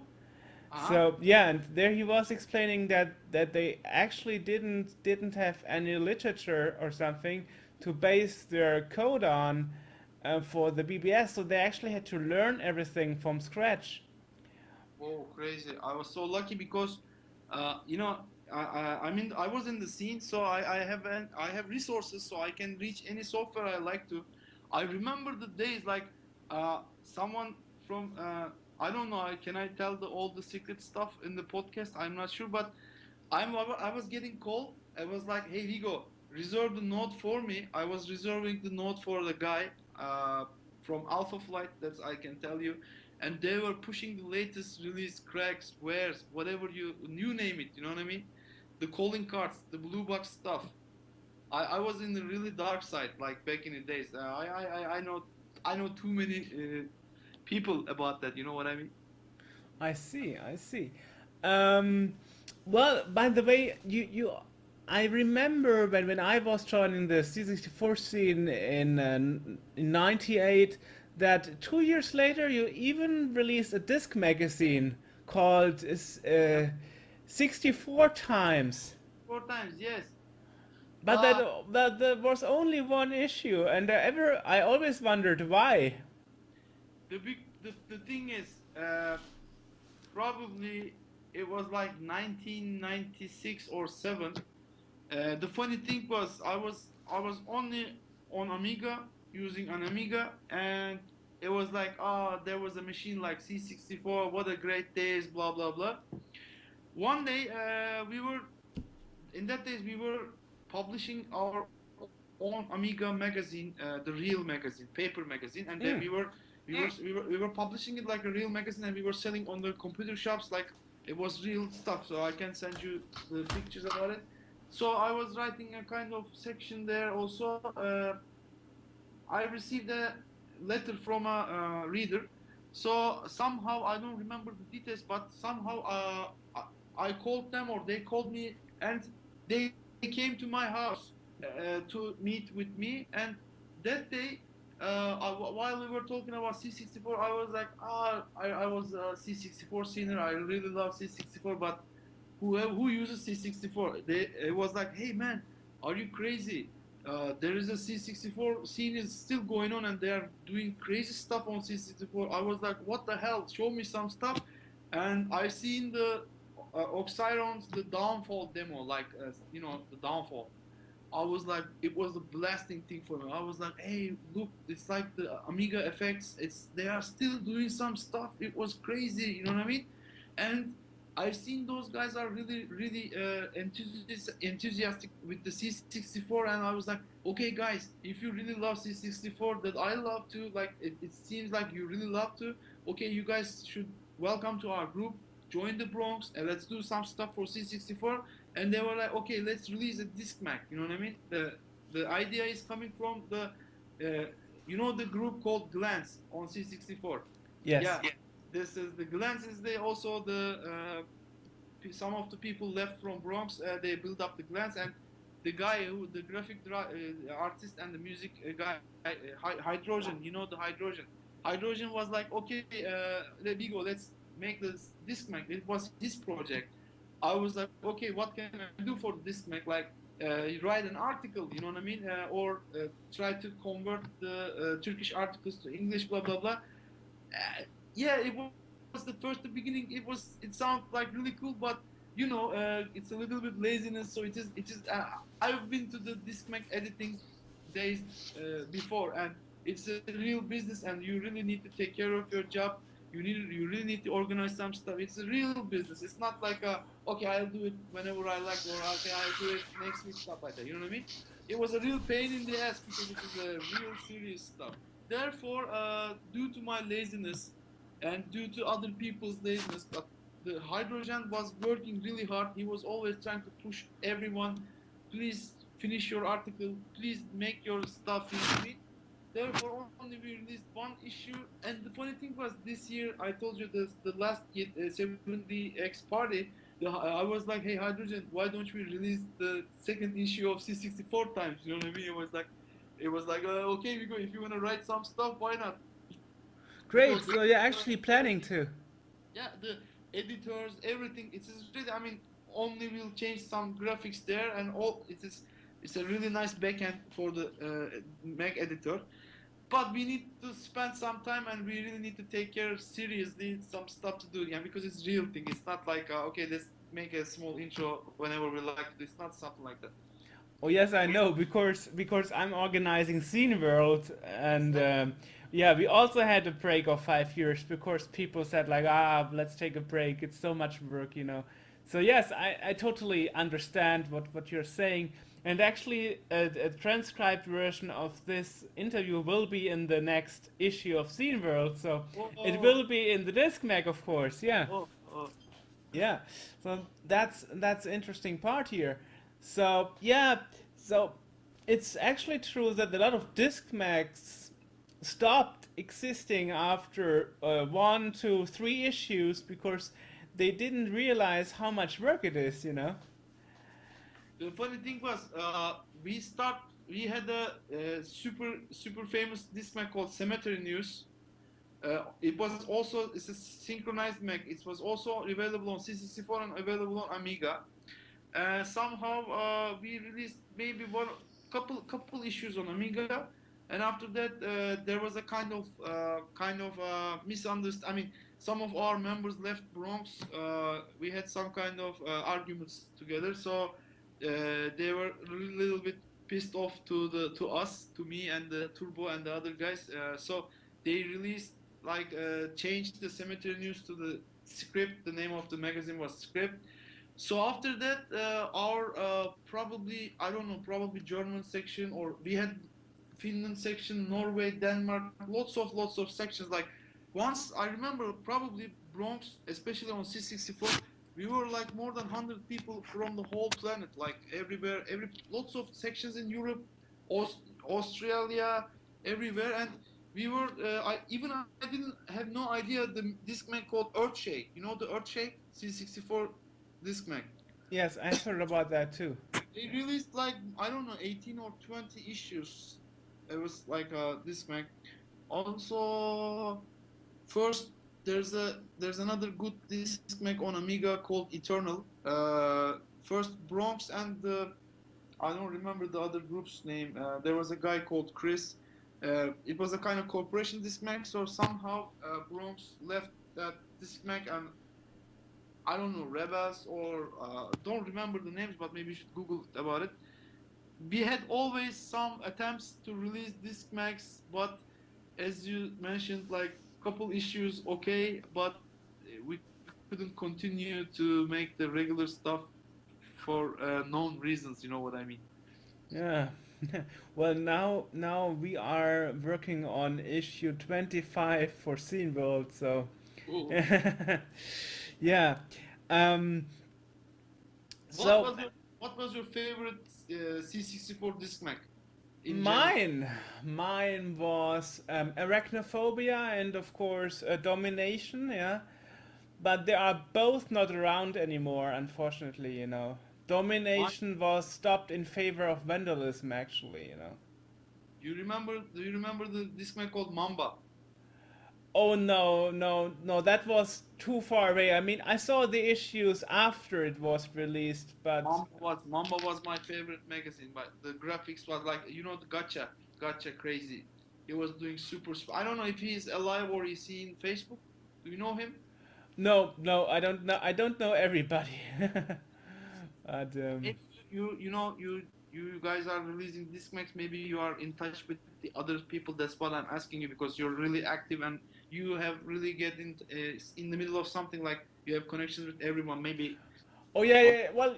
uh-huh. So yeah, and there he was explaining that they actually didn't have any literature or something to base their code on for the BBS, so they actually had to learn everything from scratch. Whoa, crazy! I was so lucky because, I mean, I was in the scene, so I have resources, so I can reach any software I like to. I remember the days like someone from I don't know. Can I tell all the secret stuff in the podcast? I'm not sure, but I was getting called. I was like, hey Vigo, reserve the note for me. I was reserving the note for the guy from Alpha Flight. That's I can tell you, and they were pushing the latest release, cracks, wares, whatever you name it. You know what I mean? The calling cards, the blue box stuff. I was in the really dark side, like back in the days. I know too many people about that. You know what I mean? I see, I see. Um, well, by the way, I remember when I was joining the C64 scene in '98 that 2 years later you even released a disc magazine called 64 Times. 4 times, yes. But Uh, that there was only one issue, and I always wondered why. the thing is, probably it was like 1996 or 7. The funny thing was, I was only on Amiga using an Amiga, and it was like, oh, there was a machine like C64. What a great days, blah blah blah. One day, we were in that days we were publishing our own Amiga magazine, the real magazine, paper magazine, and then Mm. we were publishing it like a real magazine, and we were selling on the computer shops like it was real stuff. So I can send you the pictures about it. So I was writing a kind of section there also. I received a letter from a reader. So somehow I don't remember the details, but somehow I called them or they called me, and they came to my house to meet with me. And that day, while we were talking about C64, I was like, I was a C64 senior. I really love C64, but who uses C64? It was like, hey man, are you crazy? There is a C64 scene is still going on, and they are doing crazy stuff on C64. I was like, what the hell? Show me some stuff. And I seen the Oxyron's the Downfall demo, like the Downfall. I was like, it was a blasting thing for me. I was like, hey, look, it's like the Amiga effects. They are still doing some stuff. It was crazy, you know what I mean? And I've seen those guys are really, really enthusiastic with the C64, and I was like, okay, guys, if you really love C64, that I love to, like, it seems like you really love to. Okay, you guys should welcome to our group, join the Bronx, and let's do some stuff for C64. And they were like, okay, let's release a disc Mac. You know what I mean? The idea is coming from the group called Glance on C64. Yes. Yeah, this is the Glance is the also some of the people left from Bronx. They built up the Glance, and the guy who the artist and the music guy Hydrogen. You know the Hydrogen. Hydrogen was like, okay, Vigo, let's make this disc Mac. It was his project. I was like, okay, what can I do for the disc Mac? Like, write an article, you know what I mean, or try to convert the Turkish articles to English, blah blah blah. Yeah, it was the first the beginning. It sounded like really cool, but it's a little bit laziness. So it is. I've been to the disc Mac editing days before, and it's a real business, and you really need to take care of your job. You really need to organize some stuff. It's a real business. It's not like okay, I'll do it whenever I like, or okay, I'll do it next week, stuff like that. You know what I mean? It was a real pain in the ass because it is a real serious stuff. Therefore, due to my laziness and due to other people's laziness, but the Hydrogen was working really hard. He was always trying to push everyone. Please finish your article. Please make your stuff. You know what I mean? Therefore, only we released one issue. And the funny thing was, this year I told you this, the last 70X party. I was like, hey, Hydrogen, why don't we release the second issue of C64 times? You know what I mean? It was like, okay, we go. If you wanna write some stuff, why not? Great. Because So you're actually planning to. yeah, the editors, everything. It is really. I mean, only we'll change some graphics there, and all. It's a really nice backend for the Mac editor. But we need to spend some time, and we really need to take care seriously some stuff to do. Yeah, because it's real thing. It's not like okay, let's make a small intro whenever we like to do. It's not something like that. Oh yes, I know because I'm organizing Scene World, and yeah, we also had a break of 5 years because people said like, let's take a break. It's so much work. So yes, I totally understand what you're saying. And actually, a transcribed version of this interview will be in the next issue of Scene World. So it Oh, will be in the disc mag, of course. Yeah. oh, oh. Yeah, so that's interesting part here. So yeah, so it's actually true that a lot of disc mags stopped existing after one, two, three issues because they didn't realize how much work it is. The funny thing was, we had a super famous Discman called Cemetery News. It's a synchronized Mac. It was also available on C64 and available on Amiga. Somehow we released maybe one couple issues on Amiga, and after that there was a kind of misunderstanding. I mean, some of our members left Bronx. We had some kind of arguments together, so they were a little bit pissed off to us, to me and the Turbo and the other guys. So they released like changed the Cemetery News to the Script. The name of the magazine was Script. So after that, our probably I don't know, probably German section, or we had Finland section, Norway, Denmark, lots of sections. Like once I remember, probably Bronx, especially on C64, we were like more than 100 people from the whole planet, like everywhere, lots of sections in Europe, Australia, everywhere, and we were. I didn't have no idea the Discman called Earthshake. You know the Earthshake C64 Discman. Yes, I've heard about that too. They released like I don't know 18 or 20 issues. It was like a Discman. Also, first there's another good Discman on Amiga called Eternal. First Bronx and I don't remember the other group's name. There was a guy called Chris. It was a kind of corporation Discman, so somehow Bronx left that Discman, and I don't know, Rebels or don't remember the names, but maybe you should Google about it. We had always some attempts to release Discmax, but as you mentioned, like couple issues, okay, but we couldn't continue to make the regular stuff for known reasons. You know what I mean? Yeah. Well, now we are working on issue 25 for Scene World, so Cool. yeah. Um, What so was your what was your favorite C64 Discmax in general? mine, mine was arachnophobia and of course domination. Yeah, but they are both not around anymore, unfortunately. Domination was stopped in favor of vandalism. Actually. You remember? Do you remember the Discman called Mamba? Oh no, no, no, that was too far away. I mean, I saw the issues after it was released, but Mamba was my favorite magazine, but the graphics was like the gotcha crazy. He was doing super. I don't know if he's alive or is he in Facebook. Do you know him? no, no, I don't know. I don't know everybody. But If you guys are releasing Discmax, maybe you are in touch with the other people. That's what I'm asking you, because you're really active and you have really get in the middle of something, like you have connections with everyone. Maybe. oh yeah, yeah. Well,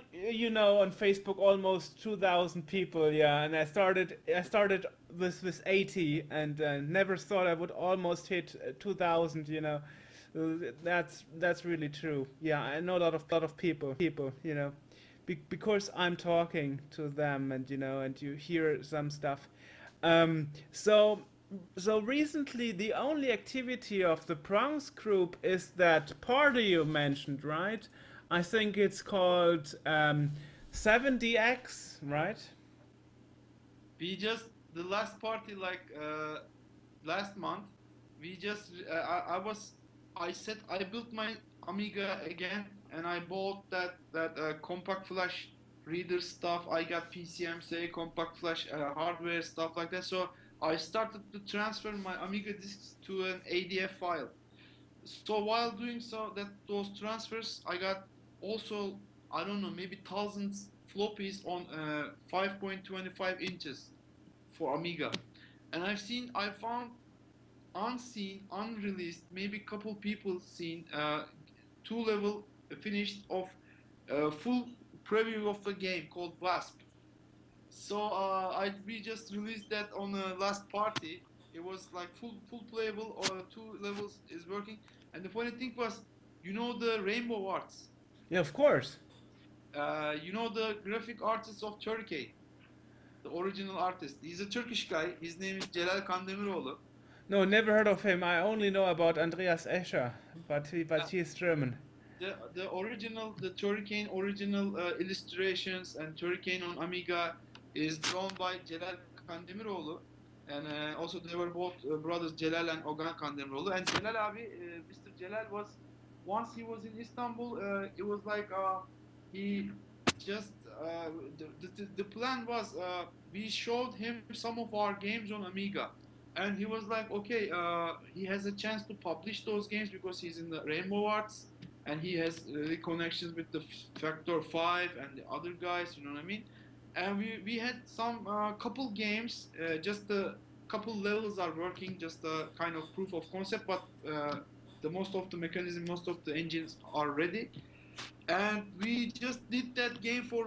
on Facebook, almost 2,000 people. Yeah, and I started with 80, and never thought I would almost hit 2,000. That's really true. Yeah, I know a lot of people. Because I'm talking to them, and you hear some stuff. Um, so so recently, the only activity of the Bronx group is that party you mentioned, right? I think it's called 70X, right? We just the last party, like last month. We just I said I built my Amiga again, and I bought that compact flash reader stuff. I got PCMC, compact flash hardware stuff like that. So I started to transfer my Amiga disks to an ADF file. So while doing those transfers, I got also, I don't know, maybe thousands floppies on 5.25 inches for Amiga. And I found unseen, unreleased, maybe couple people seen, two level finished of full preview of the game called Wasp. So we just released that on the last party. It was like full playable, or two levels is working. And the funny thing was, the Rainbow Arts. Yeah, of course. The graphic artist of Turkey, the original artist. He's a Turkish guy. His name is Celal Kandemiroğlu. No, never heard of him. I only know about Andreas Escher, but he's German. The Turricane original illustrations and Turricane on Amiga is drawn by Celal Kandemiroğlu, and also they were both brothers, Celal and Ogan Kandemiroğlu. And Celal abi, Mr. Celal was, once he was in Istanbul, it was like he just the plan was, we showed him some of our games on Amiga, and he was like, okay, he has a chance to publish those games because he's in the Rainbow Arts, and he has connections with the Factor 5 and the other guys, you know what I mean? and we had some couple games, just a couple levels are working, just a kind of proof of concept, but the most of the mechanism, most of the engines are ready, and we just did that game for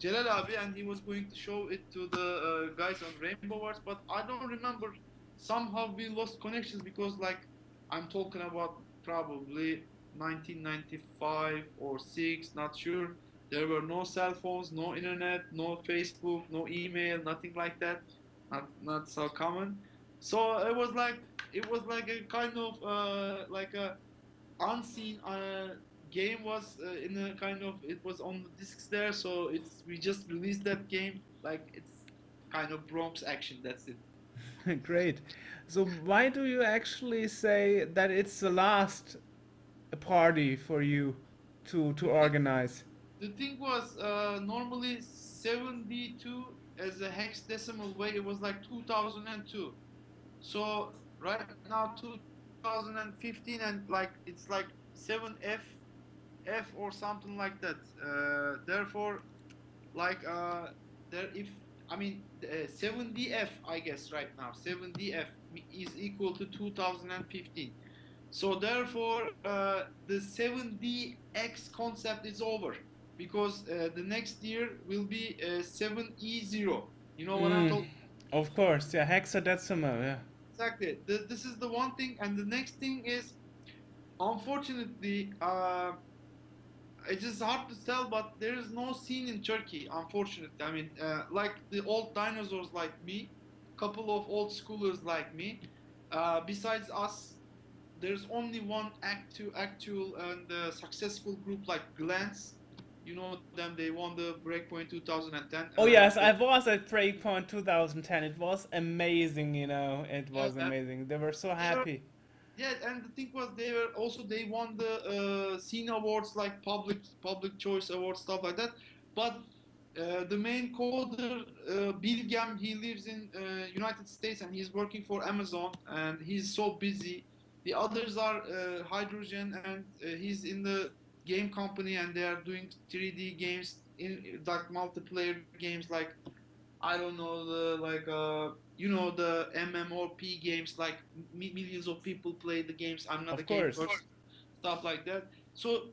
Celal abi, and he was going to show it to the guys on Rainbow Wars, but I don't remember. Somehow we lost connections because, like, I'm talking about probably 1995 or six, not sure. There were no cell phones, no internet, no Facebook, no email, nothing like that. Not so common. So it was like a kind of like a unseen game was in a kind of, it was on the discs there, so it's we just released that game, like it's kind of Bronx action, that's it. Great. So why do you actually say that it's the last party for you to the, organize? the thing was normally 72 as a hexadecimal way, it was like 2002. So right now 2015, and like it's like 7f f or something like that. Therefore, like there if I mean 70f, I guess right now 70f is equal to 2015. So therefore the 7dx concept is over, because the next year will be 7e0. You know what I'm Mm, talking? of course, yeah, hexadecimal, yeah. Exactly. This is the one thing, and the next thing is, unfortunately, it is hard to tell, but there is no scene in Turkey. Unfortunately, I mean, like the old dinosaurs like me, couple of old schoolers like me. Besides us, there's only one actual and successful group like Glance. You know them. They won the Breakpoint 2010. Oh yes, I was at Breakpoint 2010. It was amazing, you know. It Yeah, was amazing. They were so they were, happy. yeah, and the thing was, they won the scene awards, like public choice awards, stuff like that. But the main coder, Bilgem, he lives in United States, and he's working for Amazon, and he's so busy. The others are Hydrogen, and he's in the game company, and they are doing 3D games, in like multiplayer games, like I don't know, the MMORP games, like millions of people play the games. I'm not a Of game course. person, stuff like that. So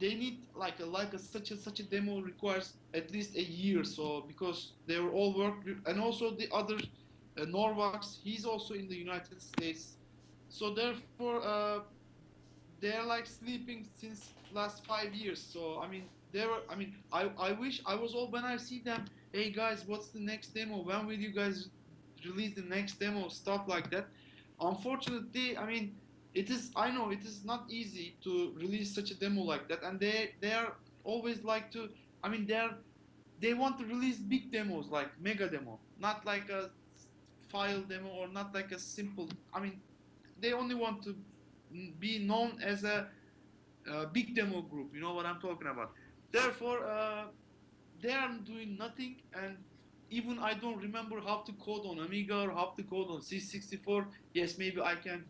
they need like a such a demo requires at least a year. So because they were all work, and also the other Norvax, he's also in the United States. So therefore, they're like sleeping since last 5 years. So I mean, they were. I mean, I wish I was all when I see them. Hey guys, what's the next demo? When will you guys release the next demo? Stuff like that. Unfortunately, I mean, it is. I know it is not easy to release such a demo like that, and they are always like to. I mean, they want to release big demos like mega demo, not like a file demo, or not like a simple. I mean, they only want to be known as a big demo group. You know what I'm talking about. Therefore, they are doing nothing, and even I don't remember how to code on Amiga or how to code on C64. Yes, maybe I can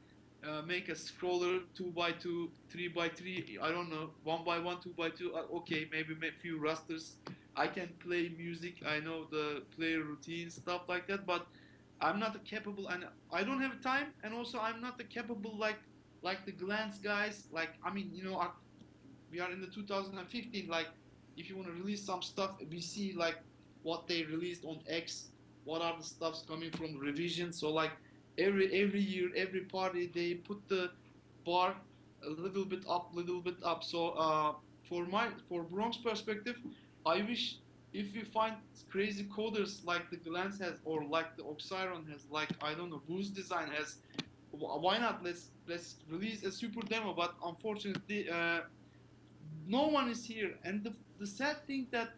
make a scroller 2x2, 3x3. I don't know, 1x1, 2x2. Okay, maybe a few rasters. I can play music. I know the player routine, stuff like that. But I'm not capable, and I don't have time. And also, I'm not capable like the glance guys. Like, I mean, we are in the 2015. Like, if you want to release some stuff, we see like what they released on X, what are the stuffs coming from revision. So like every year, every party, they put the bar a little bit up. So for Bronx perspective, I wish if we find crazy coders like the Glance has, or like the Oxiron has, like I don't know, Boost Design has, why not? Let's release a super demo. But unfortunately, no one is here, and the sad thing that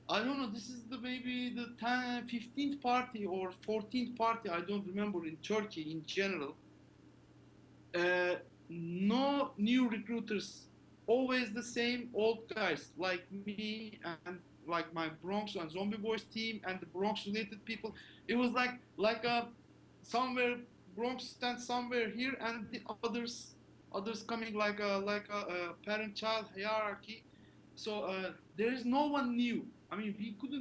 I don't know, this is the maybe the 15th party or 14th party, I don't remember, in Turkey in general. uh, no new recruiters, always the same old guys like me, and like my Bronx and Zombie Boys team and the Bronx related people. It was like a somewhere Bronx stands somewhere here, and the others coming like a parent child hierarchy. So there is no one new. I mean,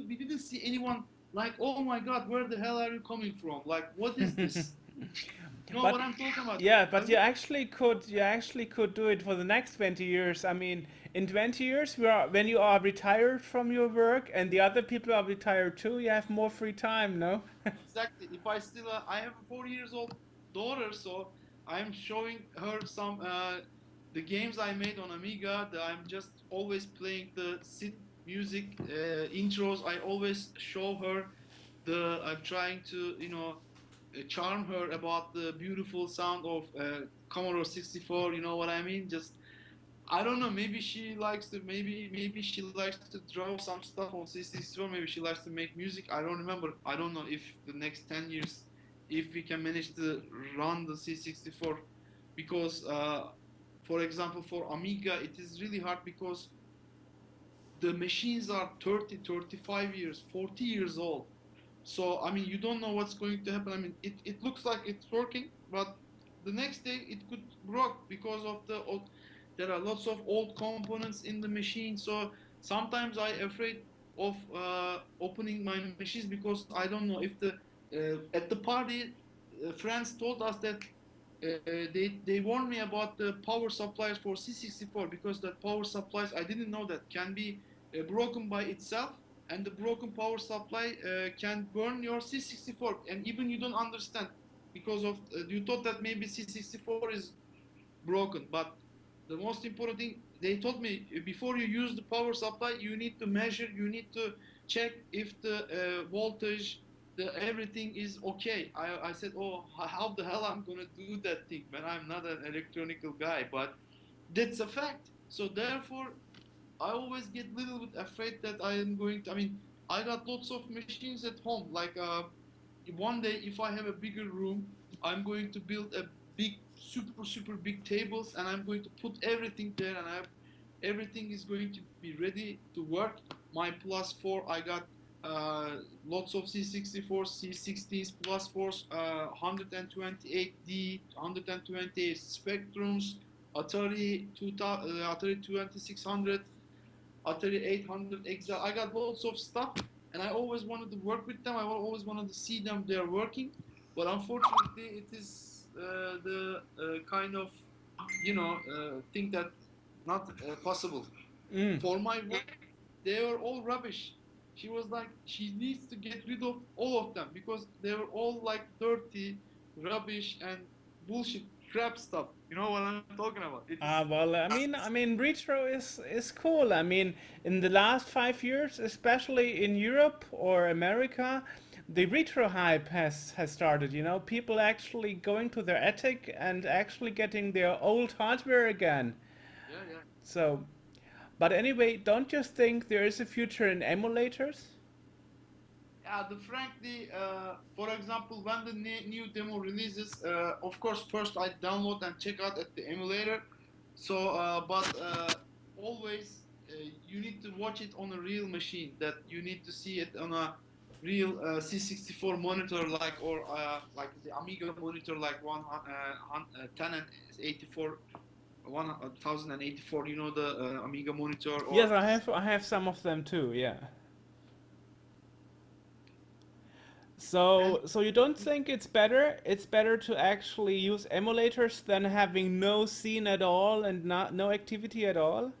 we didn't see anyone like, oh my God, where the hell are you coming from? Like, what is this? You know what But I'm talking about? yeah, I but you actually could do it for the next 20 years. I mean, in 20 years, when you are retired from your work and the other people are retired too, you have more free time, no? exactly. If I still, I have a 4 years old daughter, so I'm showing her some the games I made on Amiga. That I'm just always playing the synth music intros. I always show her the. I'm trying to, charm her about the beautiful sound of Commodore 64. You know what I mean? Just I don't know. Maybe she likes to. Maybe she likes to draw some stuff on C64. Maybe she likes to make music. I don't remember. I don't know if the next 10 years, if we can manage to run the C64, because for example, for Amiga, it is really hard because the machines are 30, 35 years, 40 years old. So, I mean, you don't know what's going to happen. I mean, it looks like it's working, but the next day it could broke because of there are lots of old components in the machine. So sometimes I afraid of opening my machines because I don't know if at the party, friends told us that they warned me about the power supplies for C64 because that power supplies I didn't know that can be broken by itself, and the broken power supply can burn your C64, and even you don't understand because of you thought that maybe C64 is broken, but the most important thing they told me before you use the power supply you need to measure, you need to check if the voltage, the everything is okay. I said, oh, how the hell I'm gonna do that thing when I'm not an electronical guy, but that's a fact. So therefore I always get a little bit afraid that I am going to. I mean, I got lots of machines at home. Like one day, if I have a bigger room, I'm going to build a big, super, super big tables, and I'm going to put everything there, and everything is going to be ready to work. My plus four, I got lots of C64, C60s, plus fours, 128D, 128 Spectrums, Atari 2600, Atari 800 Excel. I got lots of stuff, and I always wanted to work with them. I always wanted to see them they're working, but unfortunately, it is the kind of thing that not possible. For my wife, they were all rubbish. She was like, she needs to get rid of all of them because they were all like dirty, rubbish, and bullshit crap stuff. You know what I'm talking about? It is. Well, I mean, retro is cool. I mean, in the last 5 years, especially in Europe or America, the retro hype has started. You know, people actually going to their attic and actually getting their old hardware again. Yeah, yeah. So, but anyway, don't you think there is a future in emulators? Yeah, frankly, for example, when the new demo releases, of course, first I download and check out at the emulator. So, but always you need to watch it on a real machine. That you need to see it on a real C64 monitor, like the Amiga monitor, like 1084, 1084. You know the Amiga monitor, Yes, or I have some of them too. Yeah. and So you don't think it's better? It's better to actually use emulators than having no scene at all and not no activity at all?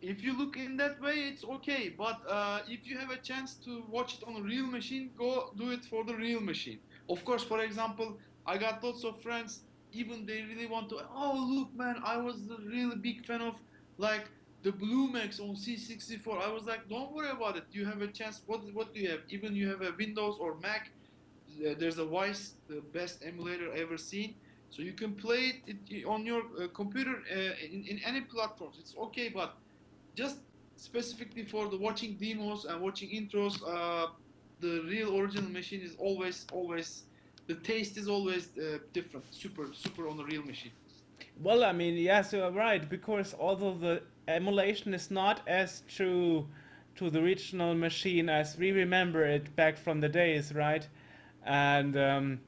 if you look in that way, it's okay. But if you have a chance to watch it on a real machine, go do it for the real machine. Of course, for example, I got lots of friends. Even they really want to. Oh, look, man! I was a really big fan of like the Blue Max on C64. I was like, don't worry about it. You have a chance. What do you have? Even you have a Windows or Mac. There's a Vice, the best emulator ever seen. So you can play it on your computer in any platforms. It's okay, but just specifically for the watching demos and watching intros, the real original machine is always the taste is always different, super on the real machine. Well, I mean, yes, you're right, because although the emulation is not as true to the original machine as we remember it back from the days, right? And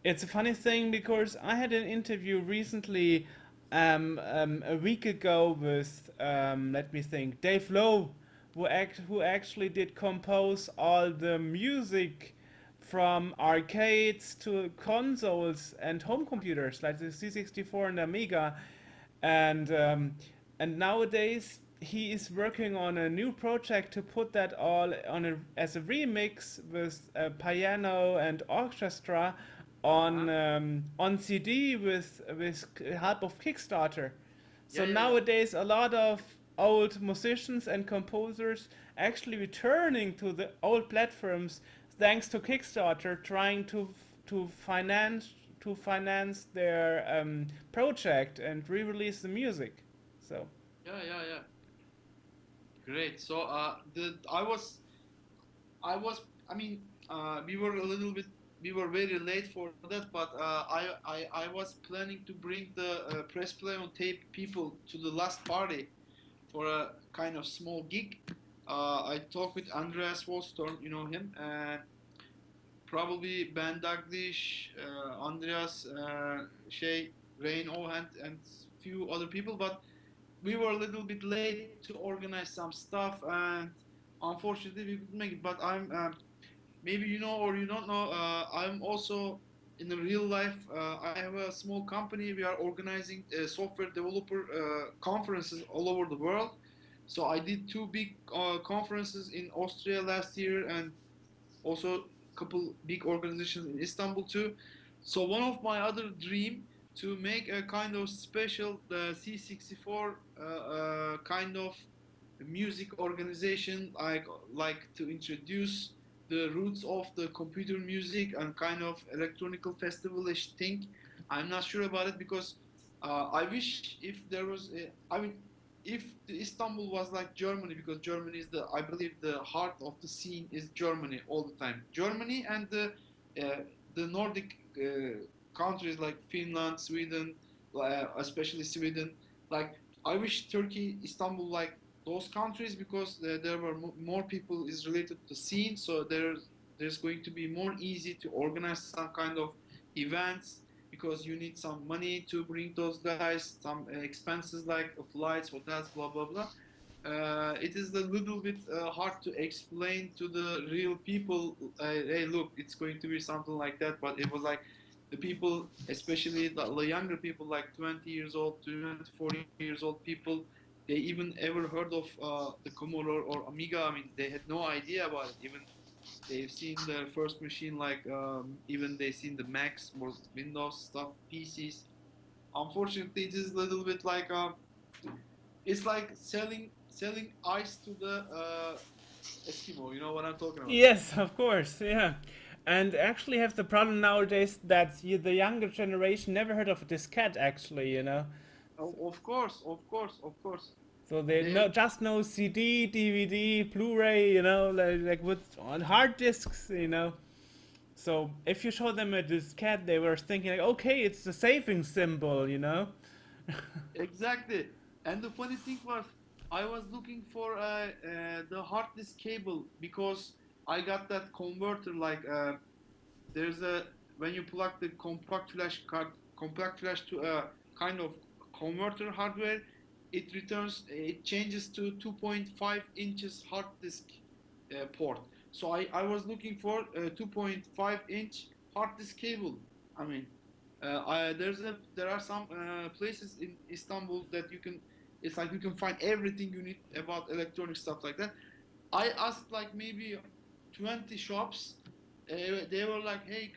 it's a funny thing because I had an interview recently a week ago with let me think, Dave Lowe, who actually did compose all the music from arcades to consoles and home computers like the C64 and Amiga, and nowadays he is working on a new project to put that all on as a remix with piano and orchestra Uh-huh. on CD with help of Kickstarter. So Yeah, yeah, yeah. nowadays a lot of old musicians and composers actually returning to the old platforms thanks to Kickstarter, trying to finance their project and re-release the music. So Yeah, yeah, yeah. Great. So the I was I mean we were a little bit we were very late for that, but I was planning to bring the press play on tape people to the last party for a kind of small gig. I talked with Andreas Wallstorm, you know him, and probably Ben Daglish, Andreas, Rain Ohant, and few other people, but we were a little bit late to organize some stuff, and unfortunately we couldn't make it. But maybe you know or you don't know, I'm also in the real life. I have a small company. We are organizing software developer conferences all over the world. So I did two big conferences in Austria last year, and also a couple big organizations in Istanbul too. So one of my other dream to make a kind of special C64 kind of music organization, like to introduce the roots of the computer music and kind of electronical festivalish thing. I'm not sure about it because I wish if there was I mean if the Istanbul was like Germany, because Germany is the I believe the heart of the scene is Germany all the time. Germany and the Nordic countries like Finland, Sweden, especially Sweden. Like I wish Turkey, Istanbul, like those countries, because there were more people is related to the scene, so there's going to be more easy to organize some kind of events because you need some money to bring those guys, some expenses like flights, hotels, blah blah blah. It is a little bit hard to explain to the real people. Hey, look, it's going to be something like that. But it was like the people, especially the younger people, like 20 years old, 24 years old people, they even ever heard of the Commodore or Amiga. I mean, they had no idea about it. Even they've seen the first machine, like even they've seen the Macs or Windows stuff, PCs. Unfortunately, it is a little bit like it's like selling ice to the Eskimo. You know what I'm talking about? yes, of course, yeah. And actually have the problem nowadays that the younger generation never heard of a diskette actually, you know. Of course, of course, of course. So they They know just know CD, DVD, Blu-ray, you know, like with on hard disks, you know. So if you show them a diskette, they were thinking like, okay, it's the saving symbol, you know. exactly. And the funny thing was, I was looking for the hard disk cable because I got that converter. Like there's a when you plug the compact flash to a kind of converter hardware, it changes to 2.5 inches hard disk port. So I was looking for a 2.5-inch hard disk cable. I mean, there are some places in Istanbul that you can. It's like you can find everything you need about electronic stuff like that. I asked like maybe 20 shops. They were like, hey,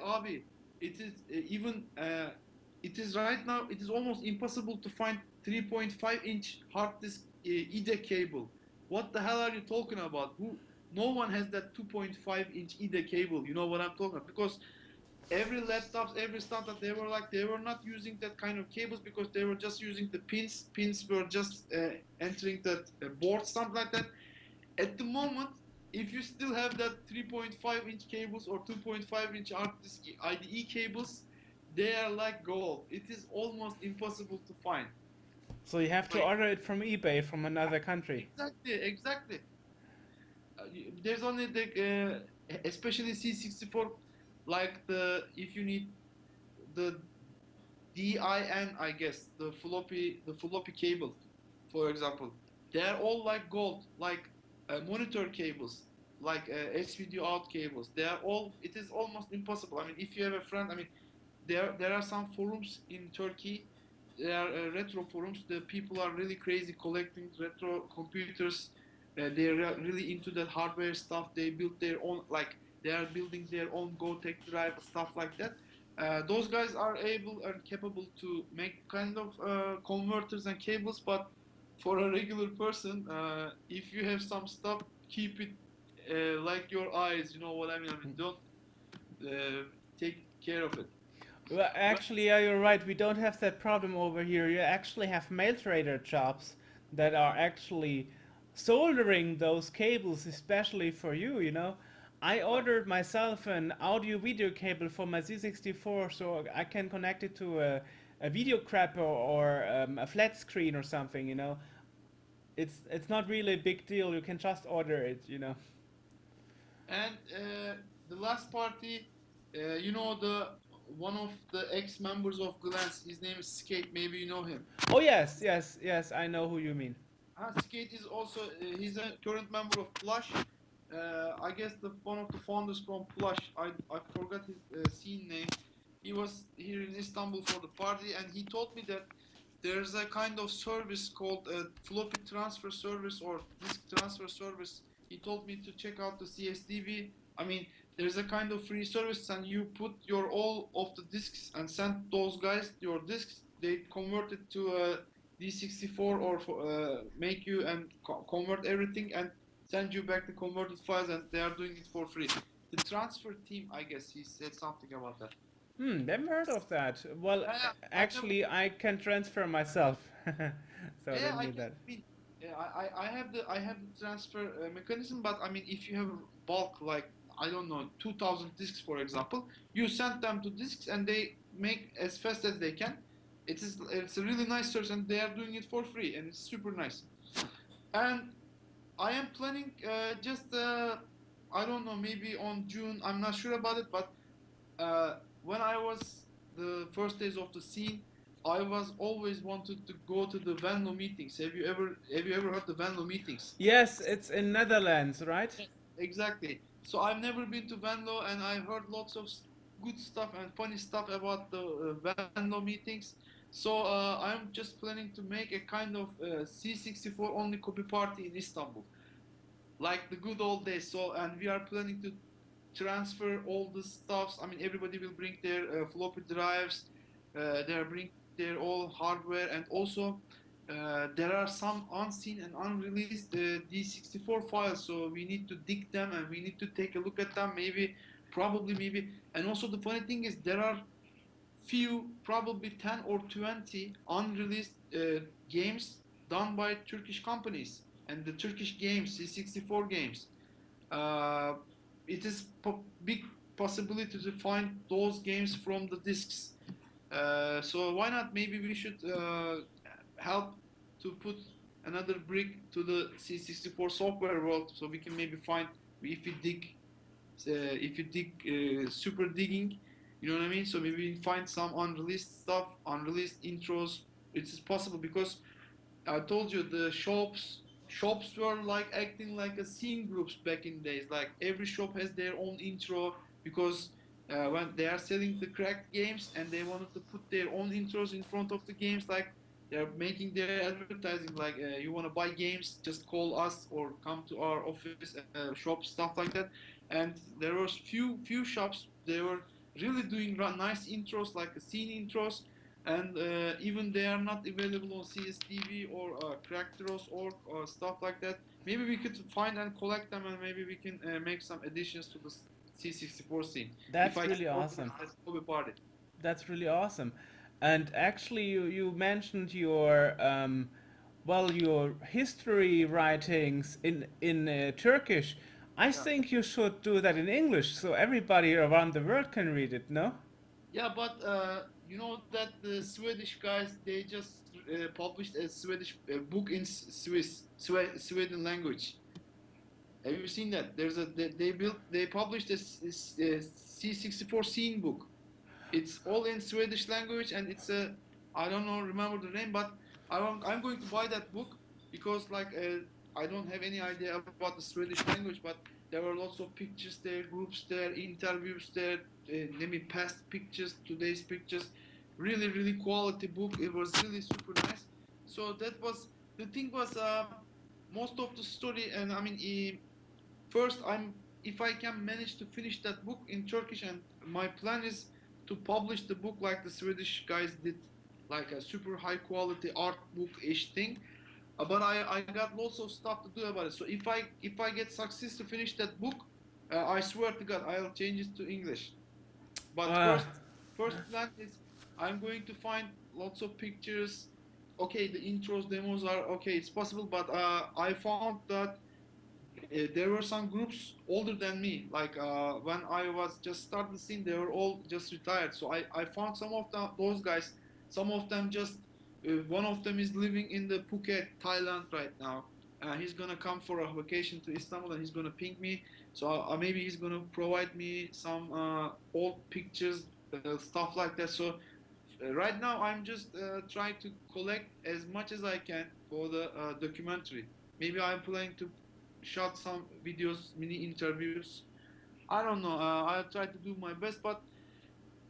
Abi, it is it is right now. It is almost impossible to find 3.5-inch hard disk IDE cable. What the hell are you talking about? Who? No one has that 2.5-inch IDE cable. You know what I'm talking about? Because every laptops, every startup, they were not using that kind of cables because they were just using the pins. Pins were just entering that board, something like that. At the moment, if you still have that 3.5-inch cables or 2.5-inch hard disk IDE cables, they are like gold. It is almost impossible to find. So you have to Like order it from eBay from another country. exactly, exactly. There's only especially C64, like the if you need the DIN, I guess, the floppy cable, for example. They're all like gold, like monitor cables, like S-video out cables. They are all. It is almost impossible. I mean, if you have a friend, I mean, there are some forums in Turkey. There are retro forums. The people are really crazy collecting retro computers. They're really into that hardware stuff. They build their own, like they are building their own Go-Tech drive, stuff like that. Those guys are able and capable to make kind of converters and cables, but for a regular person, if you have some stuff, keep it like your eyes. You know what I mean? I mean, don't take care of it. Well, But actually, yeah, you're right. We don't have that problem over here. You actually have mail trader shops that are actually soldering those cables, especially for you. You know, I right. ordered myself an audio video cable for my Z64 so I can connect it to a video crapper or a flat screen or something. You know, it's not really a big deal. You can just order it. You know. And the last party, you know, the one of the ex-members of Glance, his name is Skate. Maybe you know him. Oh yes, yes, yes. I know who you mean. Skate is also he's a current member of Plush. I guess the one of the founders from Plush. I forgot his scene name. He was here in Istanbul for the party, and he told me that there's a kind of service called floppy transfer service or disk transfer service. He told me to check out the CSDB. I mean, there's a kind of free service, and you put your all of the disks and send those guys your disks. They convert it to a D64 or make you and convert everything and send you back the converted files, and they are doing it for free. The transfer team, I guess he said something about that. Never heard of that. Well, Yeah, I've never. actually, I can transfer myself, so I Yeah, don't I need guess. that. I mean, yeah, I have the transfer mechanism, but I mean, if you have bulk like I don't know 2,000 disks, for example, you send them to disks and they make as fast as they can. It's a really nice service, and they are doing it for free, and it's super nice. And I am planning just I don't know, maybe on June. I'm not sure about it, but when I was the first days of the scene, I was always wanted to go to the Venlo meetings. Have you ever heard the Venlo meetings? Yes, it's in Netherlands, right? Yes. Exactly. So I've never been to Venlo, and I heard lots of good stuff and funny stuff about the Venlo meetings. So I'm just planning to make a kind of C64 only copy party in Istanbul, like the good old days. So, and we are planning to transfer all the stuffs. I mean, everybody will bring their floppy drives. They'll bring their all hardware, and also there are some unseen and unreleased D64 files. So we need to dig them and we need to take a look at them. Maybe, probably, maybe. And also the funny thing is there are few, probably 10 or 20 unreleased games done by Turkish companies, and the Turkish games, C64 games. Uh, it is big possibility to find those games from the discs. So why not? Maybe we should help to put another brick to the C64 software world, so we can maybe find if we dig if you dig super digging, you know what I mean. So maybe we find some unreleased stuff, unreleased intros. It is possible because I told you the shops were like acting like a scene groups back in days. Like every shop has their own intro because when they are selling the cracked games and they wanted to put their own intros in front of the games, like they're making their advertising. Like you want to buy games, just call us or come to our office, shop, stuff like that. And there was few shops they were really doing nice intros, like scene intros, and even they are not available on CSDB or Crackteros or stuff like that. Maybe we could find and collect them, and maybe we can make some additions to the C64 scene if That's I can really organize awesome. a hobby party. That's really awesome. And actually, you mentioned your well, your history writings in Turkish. I Yeah, think you should do that in English so everybody around the world can read it. No? yeah, but you know that the Swedish guys, they just published a Swedish book in Sweden language. Have you seen that? They published a C64 scene book. It's all in Swedish language, and it's a, I don't know, remember the name, but I'm going to buy that book because like I don't have any idea about the Swedish language, but there were lots of pictures there, groups there, interviews there, maybe past pictures, today's pictures. Really, really quality book. It was really super nice. So that was the thing was most of the story, and I mean. First, if I can manage to finish that book in Turkish, and my plan is to publish the book like the Swedish guys did, like a super high quality art book ish thing. But I got lots of stuff to do about it. So if I get success to finish that book, I swear to God I'll change it to English. But Uh, first plan is I'm going to find lots of pictures. Okay, the intros, demos are okay. It's possible, but I found that there were some groups older than me. Like when I was just starting the scene, they were all just retired. So I found some of those guys. Some of them just one of them is living in the Phuket, Thailand right now. He's gonna come for a vacation to Istanbul, and he's gonna ping me. So maybe he's gonna provide me some old pictures, stuff like that. So right now I'm just trying to collect as much as I can for the documentary. Maybe I'm planning to shot some videos, mini interviews. I don't know. I'll try to do my best, but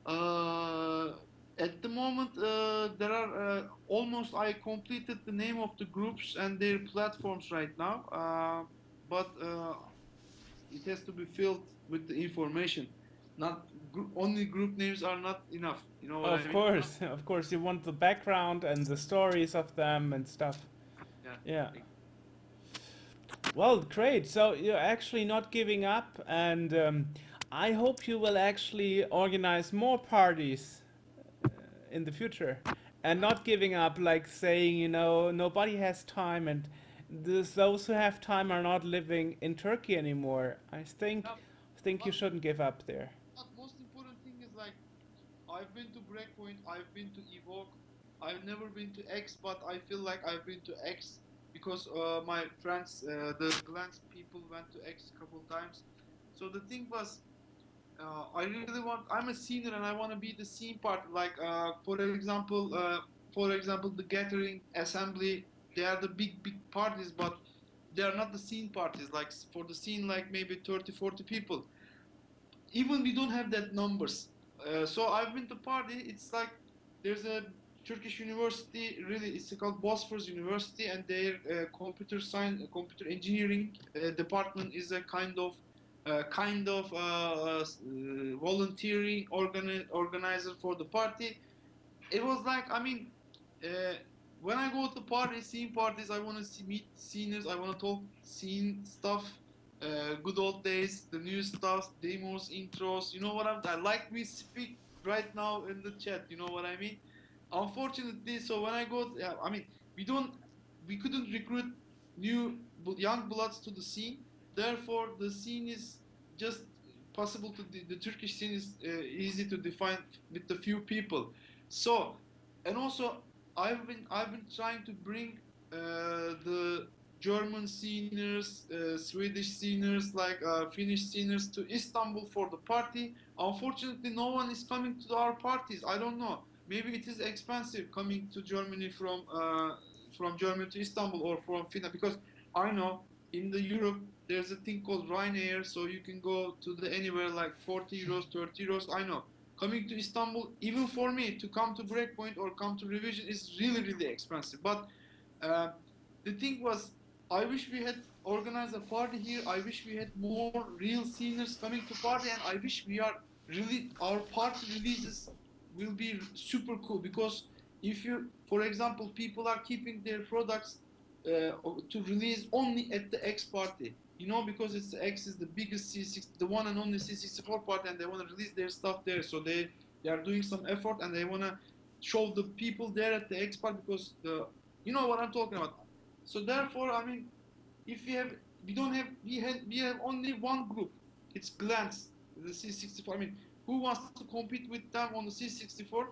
uh, at the moment there are almost I completed the name of the groups and their platforms right now. But it has to be filled with the information. Not only group names are not enough. You know what I of mean? course, of course, you want the background and the stories of them and stuff. Yeah. Yeah. Well, great. So you're actually not giving up, and I hope you will actually organize more parties in the future, and Uh, not giving up, like saying, nobody has time, and those who have time are not living in Turkey anymore. yeah, I think you but shouldn't give up there. most important thing is like I've been to Breakpoint, I've been to Evoke, I've never been to X, but I feel like I've been to X because my friends, the Glance people, went to X a couple times. So the thing was, I really want. I'm a senior and I want to be the scene part. Like for example, the Gathering Assembly. They are the big parties, but they are not the scene parties. Like for the scene, like maybe 30, 40 people, even we don't have that numbers. So I've been to party. It's like there's a Turkish university. Really, it's called Bosphorus University, and their computer science, computer engineering department is a volunteering organizer for the party. It was like I mean, uh, when I go to parties, scene parties, I want to meet seniors. I want to talk scene stuff, good old days, the new stuff, demos, intros. You know what I like. We speak right now in the chat. You know what I mean? Unfortunately, so when I go, yeah, I mean, we couldn't recruit new young bloods to the scene. Therefore, the scene is just possible to the Turkish scene is easy to define with the few people. So, and also I've been trying to bring the German seniors, Swedish seniors, like Finnish seniors to Istanbul for the party. Unfortunately, no one is coming to our parties. I don't know. Maybe it is expensive coming to Germany from Germany to Istanbul or from Finland because I know in the Europe there's a thing called Ryanair, so you can go to the anywhere like 40 euros, 30 euros. I know coming to Istanbul, even for me to come to Breakpoint or come to Revision is really, really expensive. But uh, the thing was, I wish we had organized a party here. I wish we had more real seniors coming to party, and I wish we are really our party releases will be super cool because if you, for example, people are keeping their products to release only at the X party. You know, because it's X is the biggest C6, the one and only C64 party, and they want to release their stuff there. So they are doing some effort, and they want to show the people there at the X party because you know what I'm talking about. So therefore, I mean, if we don't have we have only one group. It's Glance, the C64. I mean, who wants to compete with them on the C64?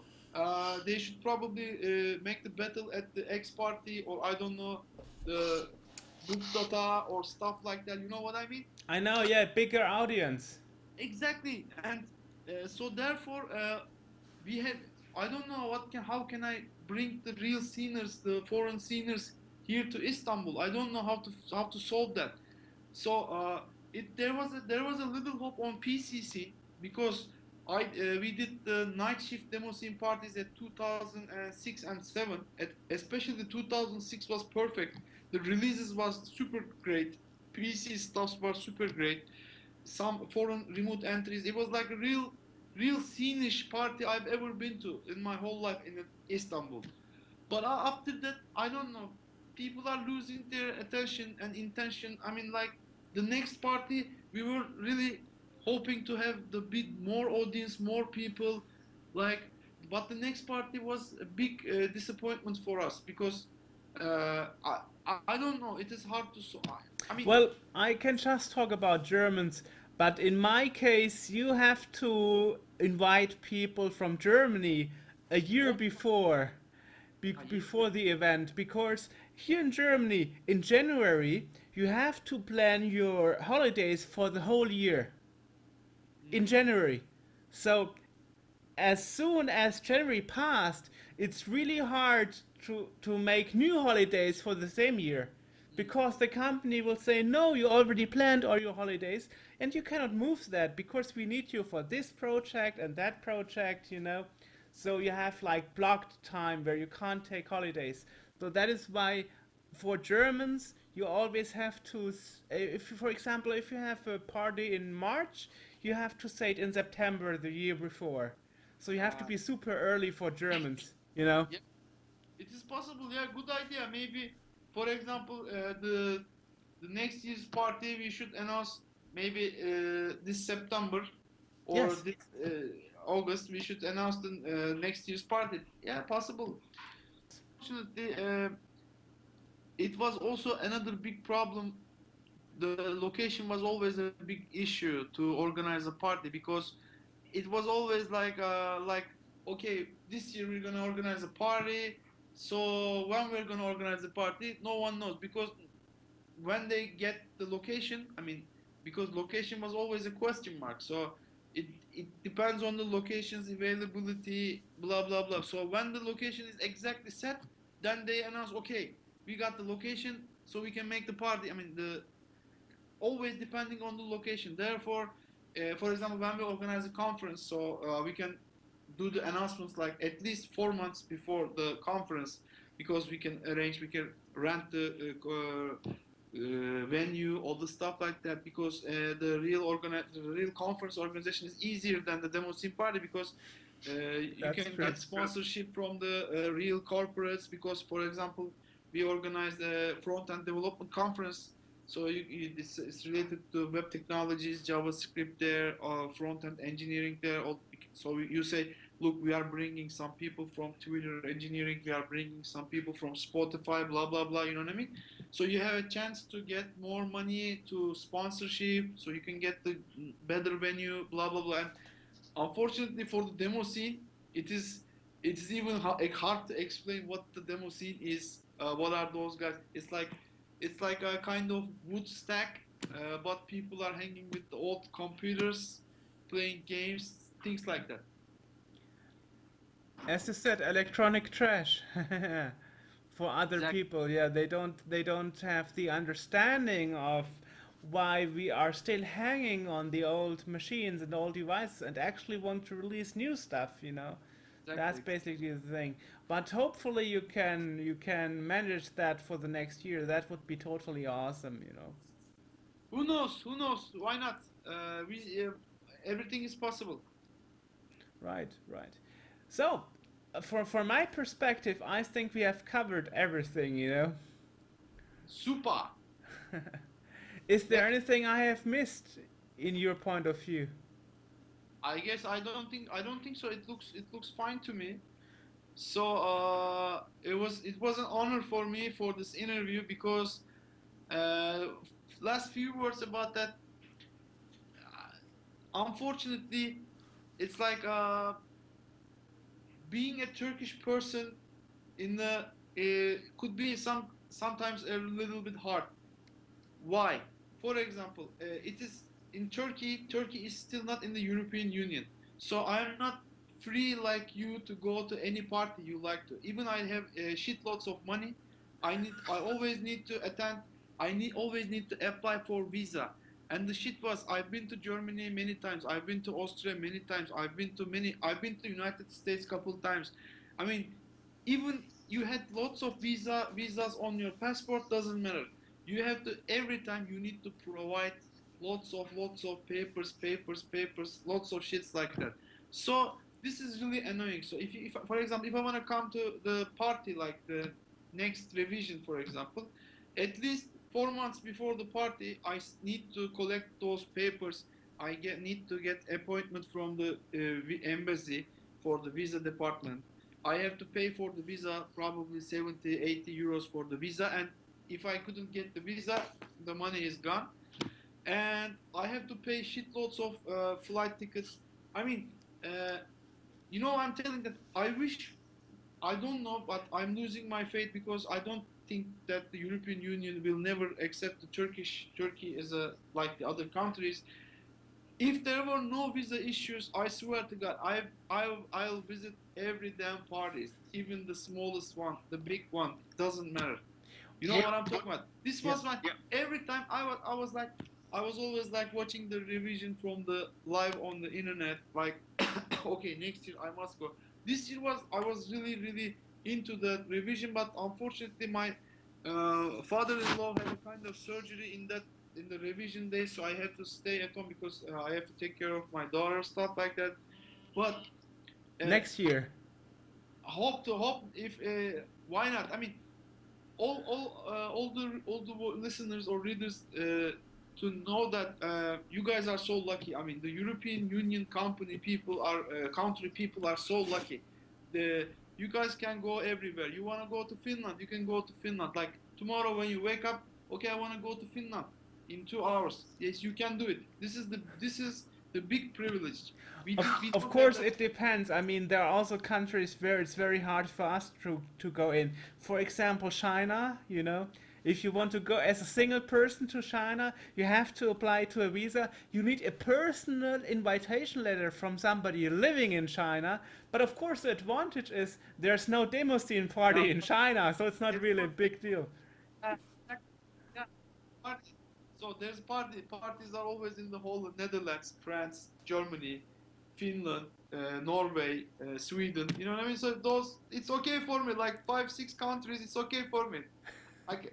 They should probably make the battle at the X party or I don't know the book data or stuff like that. You know what I mean? I know, yeah, bigger audience. Exactly. And so therefore, we had, I don't know how can I bring the real sceners, the foreign sceners here to Istanbul. I don't know how to solve that. So there was a little hope on PCC because we did the night shift demo scene parties at 2006 and 7. Especially 2006 was perfect. The releases was super great. PC stuffs were super great. Some foreign remote entries. It was like a real scenish party I've ever been to in my whole life in Istanbul. But after that, I don't know. People are losing their attention and intention. I mean, like the next party, we were really hoping to have the big more audience, more people, like. But the next party was a big disappointment for us because I don't know. It is hard to. I mean, Well, I can just talk about Germans, but in my case, you have to invite people from Germany a year oh, before, a year. before the event, because here in Germany, in January, you have to plan your holidays for the whole year in Mm, January. So as soon as January passed, it's really hard to make new holidays for the same year because the company will say, no, you already planned all your holidays and you cannot move that because we need you for this project and that project, you know. So you have like blocked time where you can't take holidays. So that is why for Germans, you always have to, if for example, if you have a party in March, you have to say it in September the year before. So you have to uh, be super early for Germans, you know? yeah, it is possible. Yeah, good idea. Maybe, for example, the next year's party we should announce maybe this September or Yes. this August. We should announce the next year's party. Yeah, possible. Fortunately, it was also another big problem. The location was always a big issue to organize a party because it was always like okay, this year we're gonna organize a party. So when we're gonna organize a party, no one knows because when they get the location, I mean, because location was always a question mark. So it depends on the location's availability, blah blah blah. So when the location is exactly set, then they announce, okay, we got the location, so we can make the party. I mean, the always depending on the location. Therefore, for example, when we organize a conference, so we can do the announcements like at least 4 months before the conference because we can arrange, we can rent the venue, all the stuff like that. Because the real conference organization is easier than the demo scene party because you That's can true. get sponsorship from the real corporates. Because, for example, we organized a front end development conference, so it's related to web technologies, JavaScript there, front end engineering there. So you say, look, we are bringing some people from Twitter engineering, we are bringing some people from Spotify, blah blah blah. You know what I mean? So you have a chance to get more money to sponsorship, so you can get the better venue, blah blah blah. And unfortunately for the demo scene, it is even hard to explain what the demo scene is. What are those guys? It's like a kind of wood stack, but people are hanging with the old computers, playing games, things like that. As you said, electronic trash. For other Exactly. people, yeah, they don't have the understanding of why we are still hanging on the old machines and old devices and actually want to release new stuff, you know. That's Exactly. basically the thing. But hopefully you can manage that for the next year. That would be totally awesome, you know. Who knows? Who knows? Why not? We Everything is possible. Right, right. So, for my perspective, I think we have covered everything, you know. Super. Is Yeah, there anything I have missed in your point of view? I guess I don't think so. It looks fine to me. So it was an honor for me for this interview because uh, last few words about that. Unfortunately, it's like being a Turkish person in the could be sometimes a little bit hard. Why? For example, it is in Turkey. Turkey is still not in the European Union, so I'm not free like you to go to any party you like to. Even I have shitloads of money. I always need to attend. Always need to apply for visa. And the shit was, I've been to Germany many times. I've been to Austria many times. I've been to United States couple times. I mean, even you had lots of visas on your passport, doesn't matter. You have to, every time you need to provide lots of papers, lots of shits like that. So this is really annoying. So if for example, if I want to come to the party, like the next revision, for example, at least 4 months before the party, I need to collect those papers. Need to get appointment from the embassy for the visa department. I have to pay for the visa, probably 70, 80 euros for the visa. And if I couldn't get the visa, the money is gone. And I have to pay shitloads of flight tickets. I mean, uh, I'm telling that I wish, I don't know, but I'm losing my faith because I don't think that the European Union will never accept the Turkey as a like the other countries. If there were no visa issues, I swear to God, I'll visit every damn parties, even the smallest one, the big one. It doesn't matter. You know Yeah. what I'm talking about? This Yeah. was my every time I was always like watching the revision from the live on the internet. Like, okay, next year I must go. This year I was really into the revision, but unfortunately my father-in-law had a kind of surgery in the revision day, so I had to stay at home because I have to take care of my daughter, stuff like that. But uh, Next year. hope if why not? I mean, all the listeners or readers to know that you guys are so lucky. I mean, the European Union country people are so lucky. You guys can go everywhere. You want to go to Finland, you can go to Finland. Like tomorrow when you wake up, okay, I want to go to Finland in 2 hours. Yes, you can do it. This is the big privilege. We Of don't have course, that. it depends. I mean, there are also countries where it's very hard for us to go in. For example, China, if you want to go as a single person to China, you have to apply to a visa. You need a personal invitation letter from somebody living in China. But of course, the advantage is there's no Demoscene Yeah, party in China, so it's not there's really no a big deal. yeah, party. So there's parties are always in the whole of Netherlands, France, Germany, Finland, Norway, Sweden. You know what I mean? So those, it's okay for me. Like 5, 6 countries, it's okay for me. I ca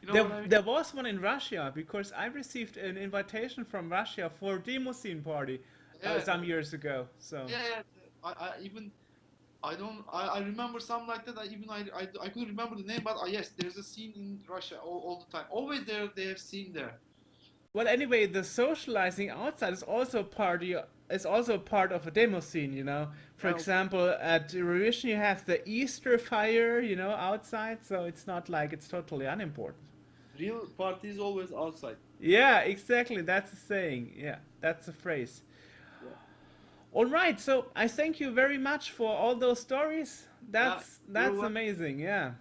you know There, what I mean? there was one in Russia because I received an invitation from Russia for a Demoscene party Yeah, some years ago. So yeah. I even I remember something like that. I couldn't remember the name, but yes, there's a scene in Russia all the time. Always there, they have scene there. well, anyway, the socializing outside is also part of a demo scene. For Yeah, example, at Eurovision you have the Easter fire, outside, so it's not like it's totally unimportant. real party is always outside. Yeah, exactly. That's the saying. Yeah, that's the phrase. Yeah, All right, so I thank you very much for all those stories. yeah. You're That's welcome. amazing. Yeah,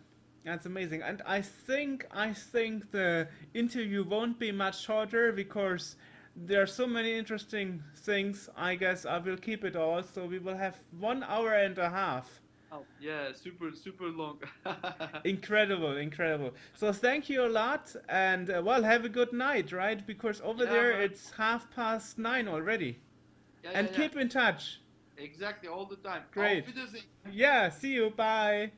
that's amazing. And I think the interview won't be much shorter because there are so many interesting things. I guess I will keep it all, so we will have 1 hour and a half. Oh, yeah, super long. Incredible, incredible. So thank you a lot, and well, have a good night, right? Because over Yeah, there man. it's 9:30 already. And Yeah. keep in touch. Exactly, all the time. Auf Great. Wiedersehen. Yeah, see you. Bye.